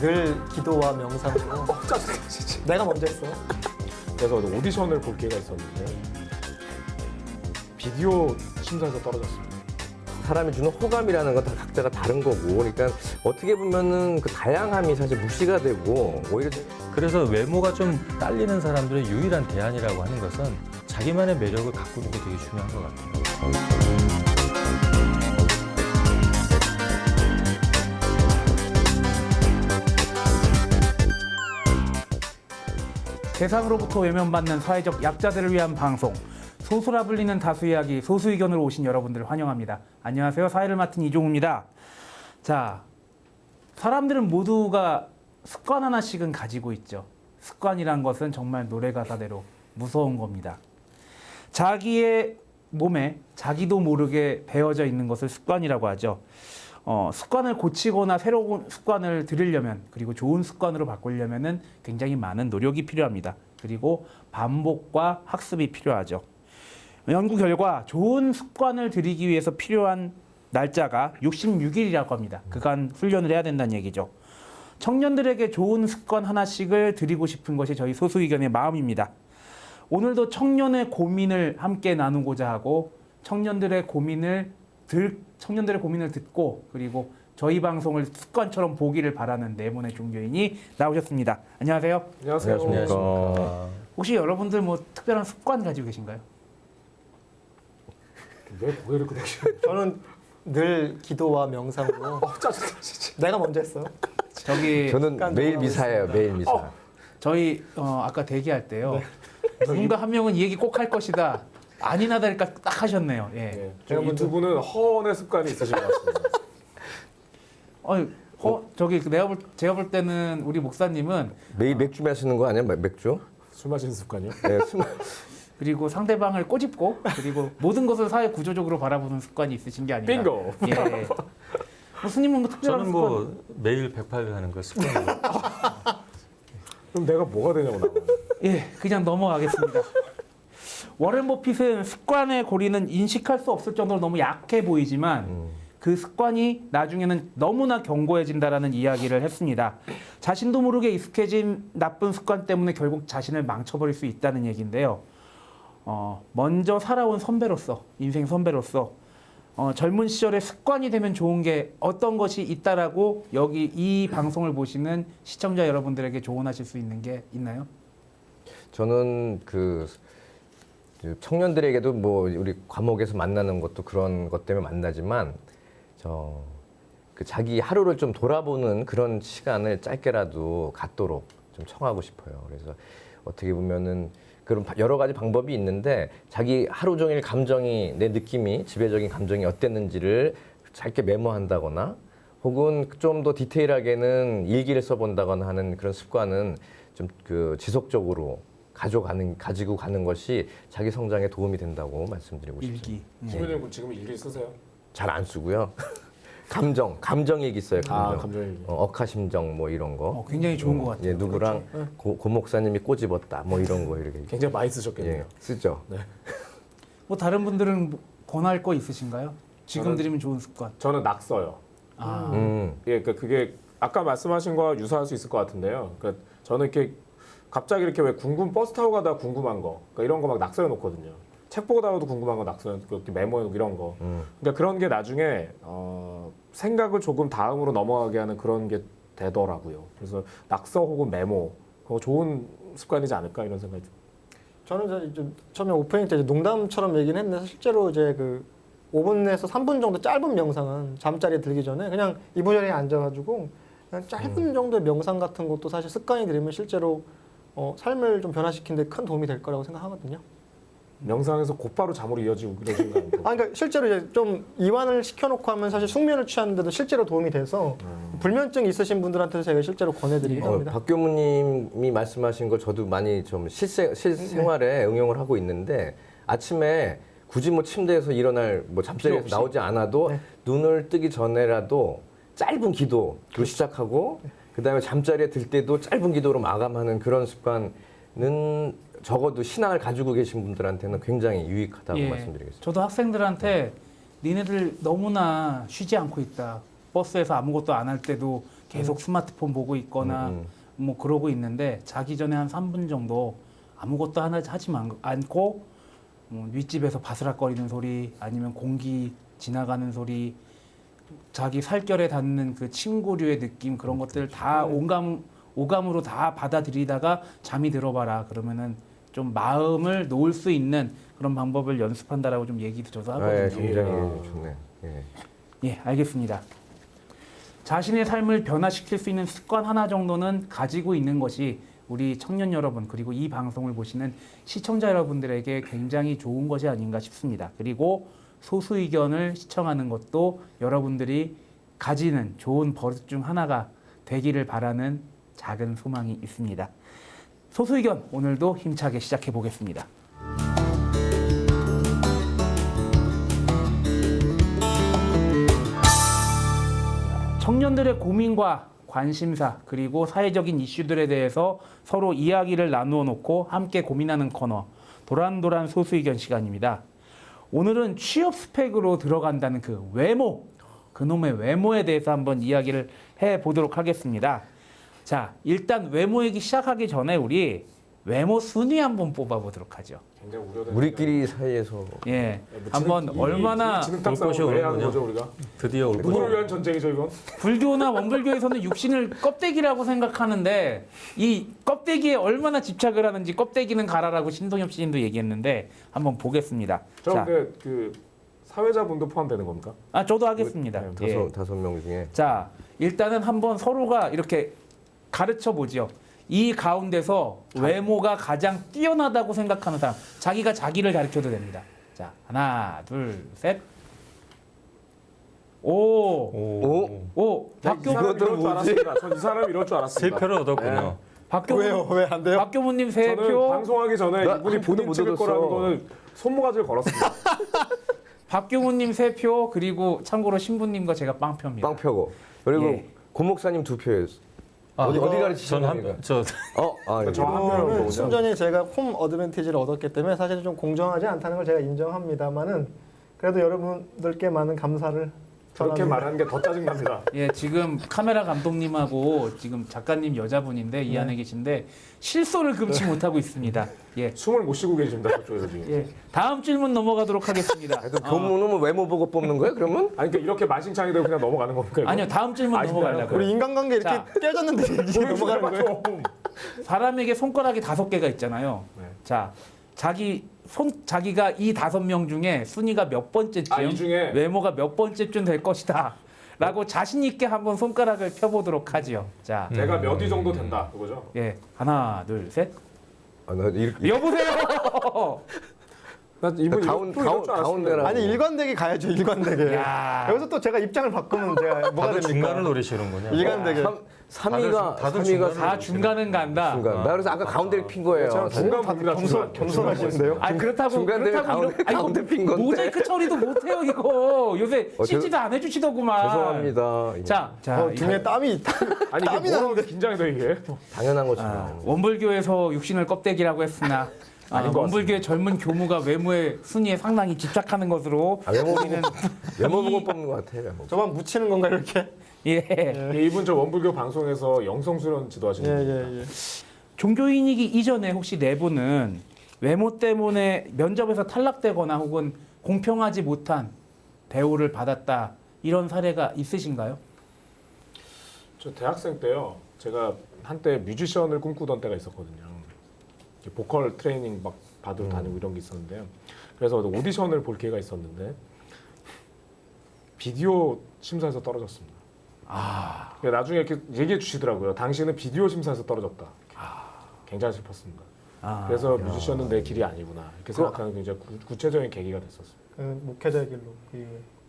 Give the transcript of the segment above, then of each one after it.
늘 기도와 명상으로. 짜증나 진짜. 내가 먼저 했어. 그래서 오디션을 볼 기회가 있었는데 비디오 심사에서 떨어졌습니다. 사람이 주는 호감이라는 건 다 각자가 다른 거고, 그러니까 어떻게 보면은 그 다양함이 사실 무시가 되고 오히려 그래서 외모가 좀 딸리는 사람들의 유일한 대안이라고 하는 것은 자기만의 매력을 가꾸는 게 되게 중요한 것 같아요. 세상으로부터 외면받는 사회적 약자들을 위한 방송 소수라 불리는 다수 이야기 소수 의견으로 오신 여러분들 환영합니다. 안녕하세요. 사회를 맡은 이종우입니다. 자, 사람들은 모두가 습관 하나씩은 가지고 있죠. 습관이란 것은 정말 노래 가사대로 무서운 겁니다. 자기의 몸에 자기도 모르게 배어져 있는 것을 습관이라고 하죠. 습관을 고치거나 새로운 습관을 들이려면, 그리고 좋은 습관으로 바꾸려면은 굉장히 많은 노력이 필요합니다. 그리고 반복과 학습이 필요하죠. 연구 결과 좋은 습관을 들이기 위해서 필요한 날짜가 66일이라고 합니다. 그간 훈련을 해야 된다는 얘기죠. 청년들에게 좋은 습관 하나씩을 드리고 싶은 것이 저희 소수의견의 마음입니다. 오늘도 청년의 고민을 함께 나누고자 하고, 청년들의 고민을 듣고, 그리고 저희 방송을 습관처럼 보기를 바라는 네 분의 종교인이 나오셨습니다. 안녕하세요. 안녕하세요. 안녕하십니까. 혹시 여러분들 뭐 특별한 습관 가지고 계신가요? 왜 고개를 끄덕이시는? 저는 늘 기도와 명상으로. 짜증나 진짜. 내가 먼저 했어. 저기 저는 매일 미사예요, 매일 미사. 저희 아까 대기할 때요. 누군가 한 명은 이 얘기 꼭 할 것이다. 아니나 다를까 딱 하셨네요. 예. 네. 두 분은 허언의 습관이 있으신 것 같습니다. 저기 제가 볼 때는 우리 목사님은 매일 맥주 마시는 거 아니야, 맥주? 술 마시는 습관이요? 네, 그리고 상대방을 꼬집고, 그리고 모든 것을 사회 구조적으로 바라보는 습관이 있으신 게 아닌가. 빙고. 예. 스님은 뭐 특별한 저는 습관? 뭐 매일 108을 하는 거 습관으로. 그럼 내가 뭐가 되냐고 나와. 예, 그냥 넘어가겠습니다. 워렌 버핏은 습관의 고리는 인식할 수 없을 정도로 너무 약해 보이지만 그 습관이 나중에는 너무나 견고해진다라는 이야기를 했습니다. 자신도 모르게 익숙해진 나쁜 습관 때문에 결국 자신을 망쳐버릴 수 있다는 얘기인데요. 먼저 살아온 선배로서, 인생 선배로서 젊은 시절에 습관이 되면 좋은 게 어떤 것이 있다라고 여기 이 방송을 보시는 시청자 여러분들에게 조언하실 수 있는 게 있나요? 저는 그 청년들에게도 뭐 우리 과목에서 만나는 것도 그런 것 때문에 만나지만 그 자기 하루를 좀 돌아보는 그런 시간을 짧게라도 갖도록 좀 청하고 싶어요. 그래서 어떻게 보면은 그런 여러 가지 방법이 있는데 자기 하루 종일 감정이, 내 느낌이, 지배적인 감정이 어땠는지를 짧게 메모한다거나 혹은 좀 더 디테일하게는 일기를 써본다거나 하는 그런 습관은 좀 그 지속적으로 가지고 가는 것이 자기 성장에 도움이 된다고 말씀드리고 싶습니다. 일기. 주변에 지금 일기 쓰세요? 잘 안 쓰고요. 감정 얘기 써요. 감정. 감정 얘기. 억하심정 뭐 이런 거. 굉장히 좋은 것 같아요. 예, 누구랑 고 목사님이 꼬집었다 뭐 이런 거 이렇게. 굉장히 많이 쓰셨겠네요. 예, 쓰죠. 뭐 다른 분들은 뭐 권할 거 있으신가요? 지금 저는- 드리면 좋은 습관. 저는 낙서요. 예, 그러니까 그게 아까 말씀하신 거와 유사할 수 있을 것 같은데요. 그러니까 저는 이렇게 갑자기 이렇게 왜 버스 타고 가다 궁금한 거, 그러니까 이런 거 막 낙서해 놓거든요. 책 보다가도 궁금한 거 낙서해 놓고 이렇게 메모해 놓고 이런 거. 그러니까 그런 게 나중에 생각을 조금 다음으로 넘어가게 하는 그런 게 되더라고요. 그래서 낙서 혹은 메모, 그거 좋은 습관이지 않을까 이런 생각이 듭니다. 저는 이제 처음에 오프닝 때 이제 농담처럼 얘기는 했는데 실제로 이제 그 5분에서 3분 정도 짧은 명상은 잠자리에 들기 전에 그냥 이부자리에 앉아가지고 그냥 짧은 정도의 명상 같은 것도 사실 습관이 들이면 실제로 삶을 좀 변화시키는 데 큰 도움이 될 거라고 생각하거든요. 명상에서 곧바로 잠으로 이어지고 그러신 거 아니에요? 그러니까 실제로 이제 좀 이완을 시켜놓고 하면 사실 숙면을 취하는데도 실제로 도움이 돼서 불면증 있으신 분들한테도 제가 실제로 권해드리기도 합니다. 박 교무님이 말씀하신 거 저도 많이 좀 실생활에 응용을 하고 있는데 아침에 굳이 뭐 침대에서 일어날 뭐 잠자리에서 나오지 않아도 눈을 뜨기 전에라도 짧은 기도로 시작하고 그다음에 잠자리에 들 때도 짧은 기도로 마감하는 그런 습관은 적어도 신앙을 가지고 계신 분들한테는 굉장히 유익하다고 말씀드리겠습니다. 저도 학생들한테 니네들 너무나 쉬지 않고 있다. 버스에서 아무것도 안 할 때도 계속 스마트폰 보고 있거나 뭐 그러고 있는데 자기 전에 한 3분 정도 아무것도 하나 하지 않고 윗집에서 바스락거리는 소리 아니면 공기 지나가는 소리 자기 살결에 닿는 그 침구류의 느낌 그런 것들 다 오감으로 다 받아들이다가 잠이 들어봐라 그러면은 좀 마음을 놓을 수 있는 그런 방법을 연습한다라고 좀 얘기도 저도 하거든요. 예, 굉장히 좋네. 예. 예, 알겠습니다. 자신의 삶을 변화시킬 수 있는 습관 하나 정도는 가지고 있는 것이 우리 청년 여러분 그리고 이 방송을 보시는 시청자 여러분들에게 굉장히 좋은 것이 아닌가 싶습니다. 그리고 소수 의견을 시청하는 것도 여러분들이 가지는 좋은 버릇 중 하나가 되기를 바라는 작은 소망이 있습니다. 소수 의견 오늘도 힘차게 시작해 보겠습니다. 청년들의 고민과 관심사 그리고 사회적인 이슈들에 대해서 서로 이야기를 나누어 놓고 함께 고민하는 코너 도란도란 소수의견 시간입니다. 오늘은 취업 스펙으로 들어간다는 그 외모, 그놈의 외모에 대해서 한번 이야기를 해보도록 하겠습니다. 자, 일단 외모 얘기 시작하기 전에 우리 외모 순위 한번 뽑아보도록 하죠. 굉장히 우려되는. 우리끼리 사이에서 예, 한번 얼마나 지능탕 볼 것이 싸움을 왜 하는 오는군요. 거죠 우리가? 드디어 올 누구를 위한 전쟁이죠 이건? 불교나 원불교에서는 육신을 껍데기라고 생각하는데 이 껍데기에 얼마나 집착을 하는지 껍데기는 가라라고 신동엽 시인도 얘기했는데 한번 보겠습니다. 저 자, 근데 그 사회자분도 포함되는 겁니까? 저도 하겠습니다. 네, 예. 다섯 명 중에 자, 일단은 한번 서로가 이렇게 가르쳐 보죠. 이 가운데서 외모가 가장 뛰어나다고 생각하는 사람, 자기가 자기를 가르쳐도 됩니다. 자, 하나, 둘, 셋. 오, 오? 이 사람 이럴 줄 알았습니다. 전 이 사람 이럴 줄 알았습니다. 7표를 얻었군요. 왜요? 왜 안 돼요? 박교무님 세 저는 표, 방송하기 전에 나 이분이 한 표도 본인 못 찍을 얻었어. 거라는 거는 손모가지를 걸었습니다. 박교무님 세 표, 그리고 참고로 신부님과 제가 빵표입니다. 빵표고 그리고 예. 고 목사님 2표였어. 어디 이거 가르치시는 전 겁니까? 저 예. 저 한 명은 이거는 거군요. 순전히 제가 홈 어드밴티지를 얻었기 때문에 사실 좀 공정하지 않다는 걸 제가 인정합니다만은 그래도 여러분들께 많은 감사를 저렇게 전합니다. 말하는 게 더 짜증납니다. 예, 지금 카메라 감독님하고 지금 작가님 여자분인데 이 안에 계신데 실소를 금치 못하고 있습니다. 예, 숨을 못 쉬고 계십니다. 저쪽에서 지금. 예. 다음 질문 넘어가도록 하겠습니다. 그래도 교문은 뭐 외모 보고 뽑는 거야 그러면? 아니 그러니까 이렇게 만신창이 되고 그냥 넘어가는 겁니까? 이거? 아니요, 다음 질문 아직도 넘어가려고요. 우리 인간관계 이렇게 자. 깨졌는데 이제 넘어가는 거예요? 사람에게 손가락이 5개가 있잖아요. 네. 자, 자기가 이 5명 중에 순위가 몇 번째쯤, 이 중에 외모가 몇 번째쯤 될 것이다. 라고 자신 있게 한번 손가락을 펴보도록 하죠. 자, 내가 몇 위 정도 된다 그거죠? 예, 하나, 둘, 셋. 나 이렇게 여보세요. 나 이분 가운데라. 아니 일관되게 가야죠. 일관되게. 야. 여기서 또 제가 입장을 바꾸면 제가 뭐가 다들 됩니까? 중간을 노리시는군요. 일관되게. 3위가 다들 3위가 다 중간은 간다. 중간. 나 그래서 아까 가운데를 핀 거예요. 제가 중간 봅니다. 겸손하시는데요? 아 그렇다고 중간 되면 가운데 핀 건데. 모자이크 처리도 못해요 이거 요새 죄- CG도 안 해주시더구만. 죄송합니다. 자, 등에 땀이 있다. 아니 이게 뭐라고 긴장이 돼 이게? 당연한 것처럼. 원불교에서 육신을 껍데기라고 했으나 아닌 것 원불교의 젊은 교무가 외모의 순위에 상당히 집착하는 것으로 외모 우리는 외모 보고 뽑는 것 같아요. 저만 묻히는 건가 이렇게? 예. 이분 저 원불교 방송에서 영성수련 지도하시는 분이에요. 예예예. 종교인이기 이전에 혹시 네 분은 외모 때문에 면접에서 탈락되거나 혹은 공평하지 못한 대우를 받았다 이런 사례가 있으신가요? 저 대학생 때요. 제가 한때 뮤지션을 꿈꾸던 때가 있었거든요. 이렇게 보컬 트레이닝 막 받으러 다니고 이런 게 있었는데요. 그래서 오디션을 볼 기회가 있었는데 비디오 심사에서 떨어졌습니다. 그러니까 나중에 이렇게 얘기해 주시더라고요. 당신은 비디오 심사에서 떨어졌다. 굉장히 슬펐습니다. 그래서 뮤지션은 내 길이 아니구나 이렇게 생각하는 굉장히 구체적인 계기가 됐었어요. 그 목회자의 길로.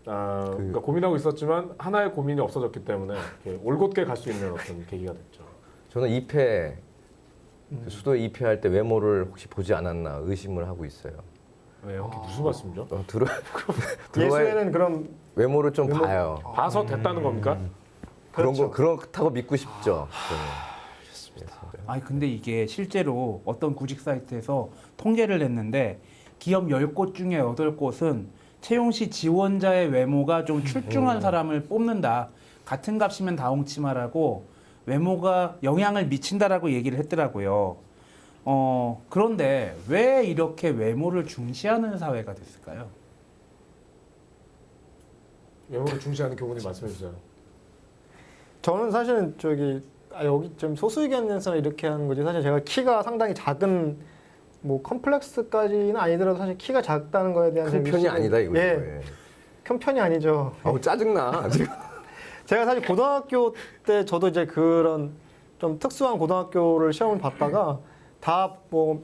그러니까 고민하고 있었지만 하나의 고민이 없어졌기 때문에 이렇게 올곧게 갈 수 있는 어떤 계기가 됐죠. 저는 2패 수도에 2패할 때 외모를 혹시 보지 않았나 의심을 하고 있어요. 왜요? 그게 무슨 말씀이죠? 들어와야 예수에는 그럼 외모를 좀 봐요. 봐서 됐다는 겁니까? 그런 그렇죠. 거 그렇다고 믿고 싶죠. 아니 근데 이게 실제로 어떤 구직 사이트에서 통계를 냈는데 기업 10곳 중에 8곳은 채용 시 지원자의 외모가 좀 출중한 사람을 뽑는다. 같은 값이면 다홍치마라고 외모가 영향을 미친다라고 얘기를 했더라고요. 그런데 왜 이렇게 외모를 중시하는 사회가 됐을까요? 외모를 중시하는 교훈이 말씀해 주세요. 저는 사실은 여기 좀 소수 의견에서 이렇게 하는 거지. 사실 제가 키가 상당히 작은 뭐 컴플렉스까지는 아니더라도 사실 키가 작다는 거에 대한 큰 편이 아니다 이거죠. 예, 큰 편이 아니죠. 아우 짜증나. 지금. 제가 사실 고등학교 때 저도 이제 그런 좀 특수한 고등학교를 시험을 봤다가 다 뭐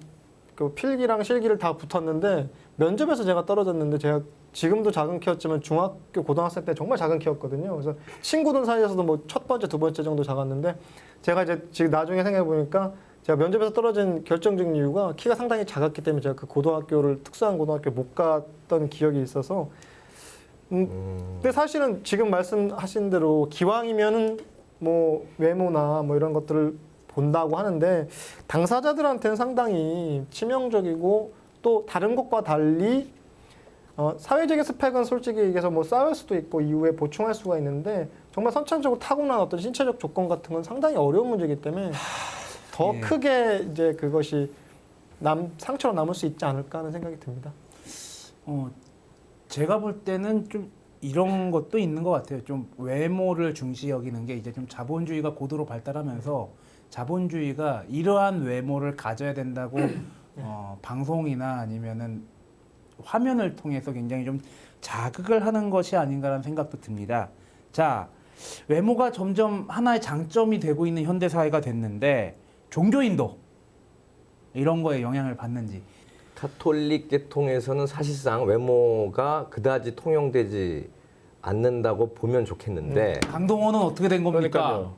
그 필기랑 실기를 다 붙었는데 면접에서 제가 떨어졌는데 제가 지금도 작은 키였지만 중학교 고등학생 때 정말 작은 키였거든요. 그래서 친구들 사이에서도 뭐 첫 번째, 두 번째 정도 작았는데 제가 이제 지금 나중에 생각해 보니까 제가 면접에서 떨어진 결정적인 이유가 키가 상당히 작았기 때문에 제가 그 고등학교를 특수한 고등학교 못 갔던 기억이 있어서 근데 사실은 지금 말씀하신 대로 기왕이면은 뭐 외모나 뭐 이런 것들을 본다고 하는데 당사자들한테는 상당히 치명적이고 또 다른 것과 달리 사회적인 스펙은 솔직히 얘기해서 뭐 쌓을 수도 있고 이후에 보충할 수가 있는데 정말 선천적으로 타고난 어떤 신체적 조건 같은 건 상당히 어려운 문제이기 때문에 더 예. 크게 이제 그것이 상처로 남을 수 있지 않을까 하는 생각이 듭니다. 제가 볼 때는 좀 이런 것도 있는 것 같아요. 좀 외모를 중시 여기는 게 이제 좀 자본주의가 고도로 발달하면서 자본주의가 이러한 외모를 가져야 된다고 방송이나 아니면은 화면을 통해서 굉장히 좀 자극을 하는 것이 아닌가라는 생각도 듭니다. 자, 외모가 점점 하나의 장점이 되고 있는 현대 사회가 됐는데 종교인도 이런 거에 영향을 받는지. 가톨릭 계통에서는 사실상 외모가 그다지 통용되지 않는다고 보면 좋겠는데 강동원은 어떻게 된 겁니까? 그러니까요.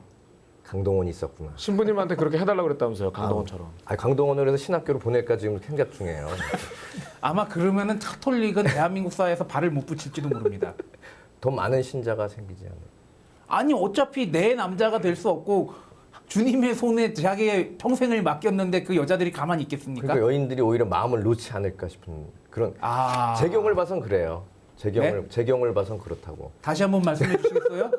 강동원이 있었구나. 신부님한테 그렇게 해달라고 그랬다면서요, 강동원처럼. 강동원을 해서 신학교로 보낼까 지금 생각 중이에요. 아마 그러면은 카톨릭은 대한민국 사회에서 발을 못 붙일지도 모릅니다. 더 많은 신자가 생기지 않을까. 아니 어차피 내 남자가 될 수 없고 주님의 손에 자기의 평생을 맡겼는데 그 여자들이 가만히 있겠습니까? 그러니까 여인들이 오히려 마음을 놓지 않을까 싶은 그런 재경을 봐선 그래요. 재경을 봐선 그렇다고. 다시 한번 말씀해 주시겠어요?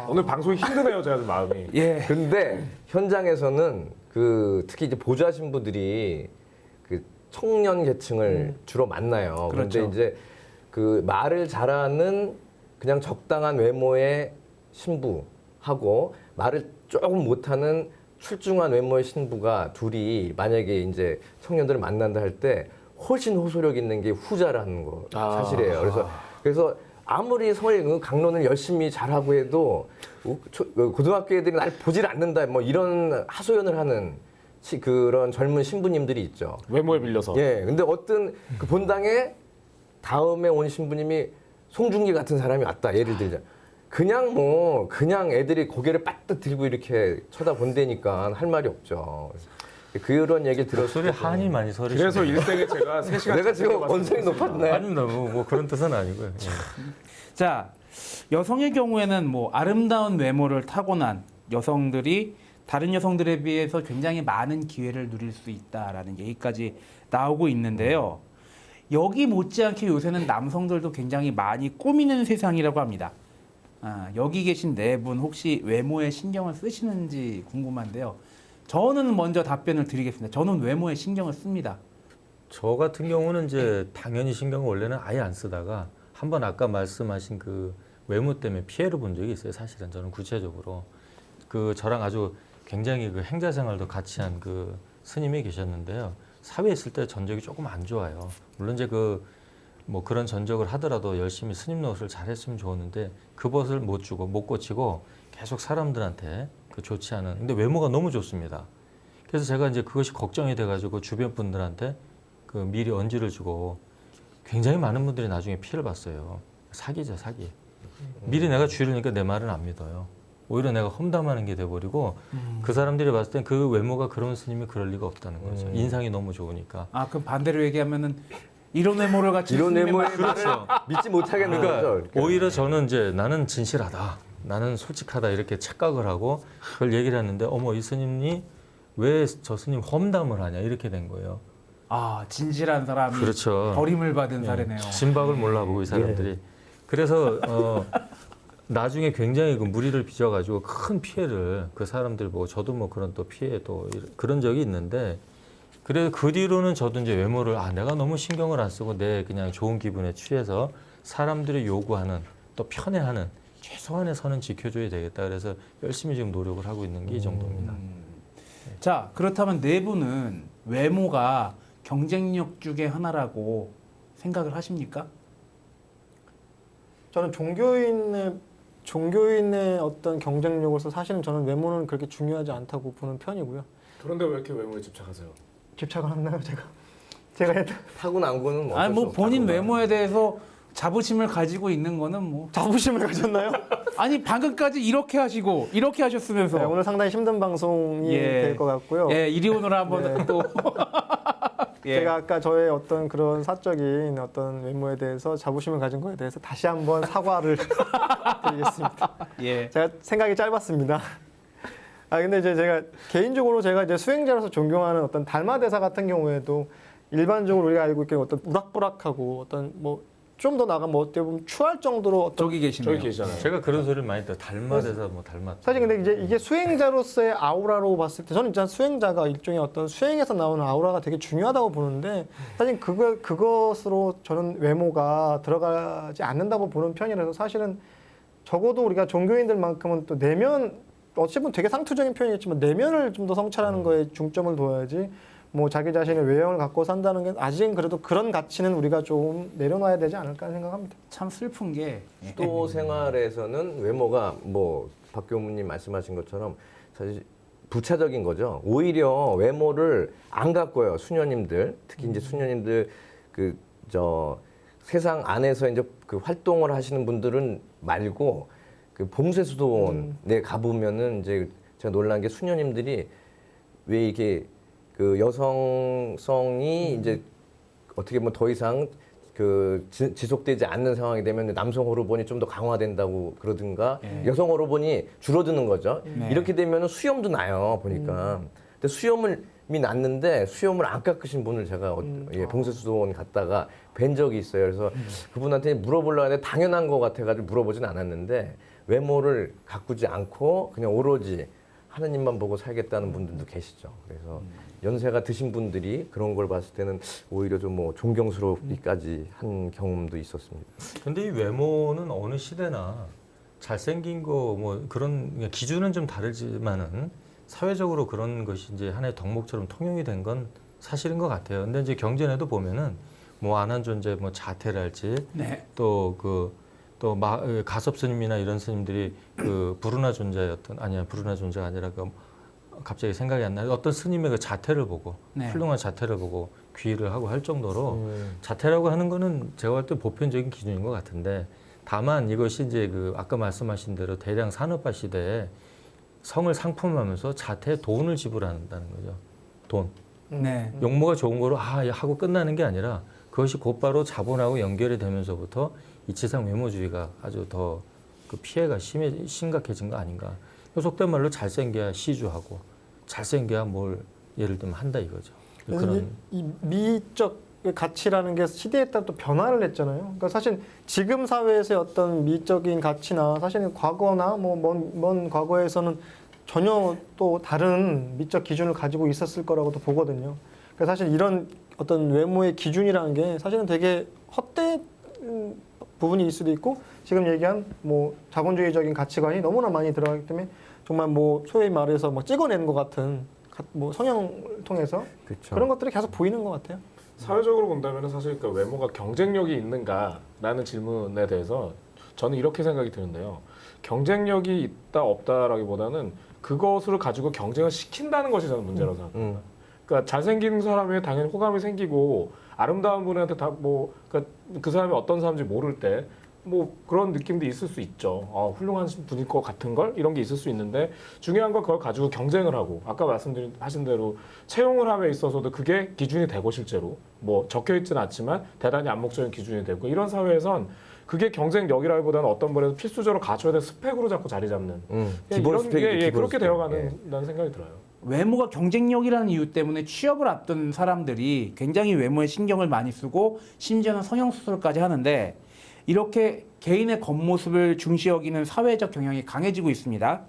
오늘 방송이 힘드네요, 제가 마음이. 예. 근데 현장에서는 그 특히 이제 보좌 신부들이 그 청년 계층을 주로 만나요. 그런데 그렇죠. 이제 그 말을 잘하는 그냥 적당한 외모의 신부하고 말을 조금 못하는 출중한 외모의 신부가 둘이 만약에 이제 청년들을 만난다 할 때 훨씬 호소력 있는 게 후자라는 거 사실이에요. 그래서 아무리 서울 강론을 열심히 잘하고 해도 고등학교 애들이 날 보질 않는다 뭐 이런 하소연을 하는 그런 젊은 신부님들이 있죠. 외모에 빌려서. 예, 근데 어떤 그 본당에 다음에 온 신부님이 송중기 같은 사람이 왔다. 예를 들자. 그냥 애들이 고개를 빠뜩 들고 이렇게 쳐다본다니까 할 말이 없죠. 그런 얘기 들었을 소리 때 한이 많이 서리시네. 그래서 일생에 제가 3시간 내가 지금 원성이 높았네. 아닙니다. 뭐 그런 뜻은 아니고요. 예. 자, 여성의 경우에는 뭐 아름다운 외모를 타고난 여성들이 다른 여성들에 비해서 굉장히 많은 기회를 누릴 수 있다라는 얘기까지 나오고 있는데요. 여기 못지않게 요새는 남성들도 굉장히 많이 꾸미는 세상이라고 합니다. 여기 계신 네 분 혹시 외모에 신경을 쓰시는지 궁금한데요. 저는 먼저 답변을 드리겠습니다. 저는 외모에 신경을 씁니다. 저 같은 경우는 이제 당연히 신경을 원래는 아예 안 쓰다가 한번 아까 말씀하신 그 외모 때문에 피해를 본 적이 있어요. 사실은 저는 구체적으로 그 저랑 아주 굉장히 그 행자 생활도 같이 한 그 스님이 계셨는데요. 사회에 있을 때 전적이 조금 안 좋아요. 물론 이제 그 뭐 그런 전적을 하더라도 열심히 스님 노릇을 잘했으면 좋았는데 그 벗을 못 주고 못 고치고 계속 사람들한테 그 좋지 않은 근데 외모가 너무 좋습니다. 그래서 제가 이제 그것이 걱정이 돼가지고 주변 분들한테 그 미리 언지를 주고 굉장히 많은 분들이 나중에 피해를 봤어요. 사기죠, 사기. 미리 내가 주의를 내 말은 안 믿어요. 오히려 내가 험담하는 게 돼버리고 그 사람들이 봤을 땐 그 외모가 그런 스님이 그럴 리가 없다는 거죠. 인상이 너무 좋으니까. 그럼 반대로 얘기하면은 이런 외모를 갖춘 이런 스님의 외모의 말- 말을 믿지 못하겠는 그러니까 거죠. 이렇게. 오히려 저는 이제 나는 진실하다, 나는 솔직하다 이렇게 착각을 하고 그걸 얘기를 했는데 어머 이 스님이 왜 저 스님 험담을 하냐 이렇게 된 거예요. 진실한 사람이 그렇죠. 버림을 받은 사례네요. 진박을 몰라보고 이 사람들이. 그래서 나중에 굉장히 그 무리를 빚어가지고 큰 피해를 그 사람들 보고 저도 뭐 그런 또 피해 또 그런 적이 있는데 그래서 그 뒤로는 저도 이제 외모를 내가 너무 신경을 안 쓰고 내 그냥 좋은 기분에 취해서 사람들이 요구하는 또 편애하는 최소한의 선은 지켜줘야 되겠다. 그래서 열심히 지금 노력을 하고 있는 게 이 정도입니다. 자, 그렇다면 네 분은 외모가 경쟁력 중에 하나라고 생각을 하십니까? 저는 종교인의 어떤 경쟁력으로서 사실은 저는 외모는 그렇게 중요하지 않다고 보는 편이고요. 그런데 왜 이렇게 외모에 집착하세요? 집착을 했나요, 제가 타고난 거는 아니 뭐 어쩔 수 본인 없다고 외모에 대해서 자부심을 가지고 있는 거는 뭐 자부심을 가졌나요? 아니 방금까지 이렇게 하시고 이렇게 하셨으면서 네, 오늘 상당히 힘든 방송이 예. 될 것 같고요. 예, 이리 오너라 한번 네. 또 예. 제가 아까 저의 어떤 그런 사적인 어떤 외모에 대해서 자부심을 가진 거에 대해서 다시 한번 사과를 드리겠습니다. 예. 제가 생각이 짧았습니다. 근데 이제 제가 개인적으로 제가 이제 수행자로서 존경하는 어떤 달마대사 같은 경우에도 일반적으로 우리가 알고 있기에 어떤 우락부락하고 어떤 뭐 좀 더 나가면 어떻게 보면 추할 정도로 어떤 저기 계시네요. 저기 계시잖아요. 제가 그런 소리를 많이 들어요. 닮아대서 뭐 닮았다. 사실 근데 이제 이게 수행자로서의 아우라로 봤을 때 저는 일단 수행자가 일종의 어떤 수행에서 나오는 아우라가 되게 중요하다고 보는데 사실 그것으로 저는 외모가 들어가지 않는다고 보는 편이라서 사실은 적어도 우리가 종교인들만큼은 또 내면 어찌 보면 되게 상투적인 표현이겠지만 내면을 좀 더 성찰하는 거에 중점을 둬야지 뭐 자기 자신의 외형을 갖고 산다는 게 아직은 그래도 그런 가치는 우리가 좀 내려놔야 되지 않을까 생각합니다. 참 슬픈 게 또 생활에서는 외모가 뭐 박 교무님 말씀하신 것처럼 사실 부차적인 거죠. 오히려 외모를 안 가꿔요. 수녀님들 특히 이제 수녀님들 그 세상 안에서 이제 그 활동을 하시는 분들은 말고 그 봉쇄수도원에 가보면은 이제 제가 놀란 게 수녀님들이 왜 이게 그 여성성이 이제 어떻게 보면 더 이상 그 지속되지 않는 상황이 되면 남성 호르몬이 좀 더 강화된다고 그러든가 여성 호르몬이 줄어드는 거죠. 네. 이렇게 되면 수염도 나요 보니까. 근데 수염이 났는데 수염을 안 깎으신 분을 제가 봉쇄수도원 갔다가 뵌 적이 있어요. 그래서 그분한테 물어보려고 했는데 당연한 것 같아가지고 물어보진 않았는데 외모를 가꾸지 않고 그냥 오로지 하느님만 보고 살겠다는 분들도 계시죠. 그래서 연세가 드신 분들이 그런 걸 봤을 때는 오히려 좀 뭐 존경스럽기까지 한 경험도 있었습니다. 근데 이 외모는 어느 시대나 잘생긴 거 뭐 그런 기준은 좀 다르지만은 사회적으로 그런 것이 이제 하나의 덕목처럼 통용이 된 건 사실인 것 같아요. 근데 이제 경전에도 보면은 뭐 안한 존재 뭐 자태랄지 네. 또 가섭 스님이나 이런 스님들이 그 부르나 존재였던 아니야 부르나 존재가 아니라 그 갑자기 생각이 안 나요. 어떤 스님의 그 자태를 보고 네. 훌륭한 자태를 보고 귀의를 하고 할 정도로 자태라고 하는 거는 제가 볼 때 보편적인 기준인 것 같은데 다만 이것이 이제 그 아까 말씀하신 대로 대량 산업화 시대에 성을 상품하면서 자태에 돈을 지불한다는 거죠. 돈. 네. 용모가 좋은 거로 하고 끝나는 게 아니라 그것이 곧바로 자본하고 연결이 되면서부터 이치상 외모주의가 아주 더 그 피해가 심각해진 거 아닌가. 속된 말로 잘생겨야 시주하고 잘생겨야 뭘 예를 들면 한다 이거죠. 그래서 그런 이 미적 가치라는 게 시대에 따라 또 변화를 했잖아요. 그러니까 사실 지금 사회에서의 어떤 미적인 가치나 사실은 과거나 뭐 먼 과거에서는 전혀 또 다른 미적 기준을 가지고 있었을 거라고도 보거든요. 그래서 사실 이런 어떤 외모의 기준이라는 게 사실은 되게 헛된 부분이 있을 수도 있고 지금 얘기한 뭐 자본주의적인 가치관이 너무나 많이 들어가기 때문에 정말 뭐 소위 말해서 뭐 찍어내는 것 같은 뭐 성형을 통해서 그렇죠. 그런 것들이 계속 보이는 것 같아요. 사회적으로 본다면 사실 그 외모가 경쟁력이 있는가라는 질문에 대해서 저는 이렇게 생각이 드는데요. 경쟁력이 있다 없다라기보다는 그것을 가지고 경쟁을 시킨다는 것이 저는 문제라고 생각합니다. 그러니까 잘생긴 사람에 당연히 호감이 생기고 아름다운 분한테 다 뭐 그 사람이 어떤 사람인지 모를 때 뭐 그런 느낌도 있을 수 있죠. 훌륭한 분일 것 같은 걸 이런 게 있을 수 있는데 중요한 건 그걸 가지고 경쟁을 하고 아까 하신 대로 채용을 함에 있어서도 그게 기준이 되고 실제로 뭐 적혀 있지는 않지만 대단히 암묵적인 기준이 되고 이런 사회에선 그게 경쟁력이라기보다는 어떤 분에서 필수적으로 갖춰야 될 스펙으로 자꾸 자리 잡는 기본 이런 스펙이 게 기본 그렇게 스펙. 되어가는 생각이 들어요. 외모가 경쟁력이라는 이유 때문에 취업을 앞둔 사람들이 굉장히 외모에 신경을 많이 쓰고 심지어는 성형수술까지 하는데 이렇게 개인의 겉모습을 중시 여기는 사회적 경향이 강해지고 있습니다.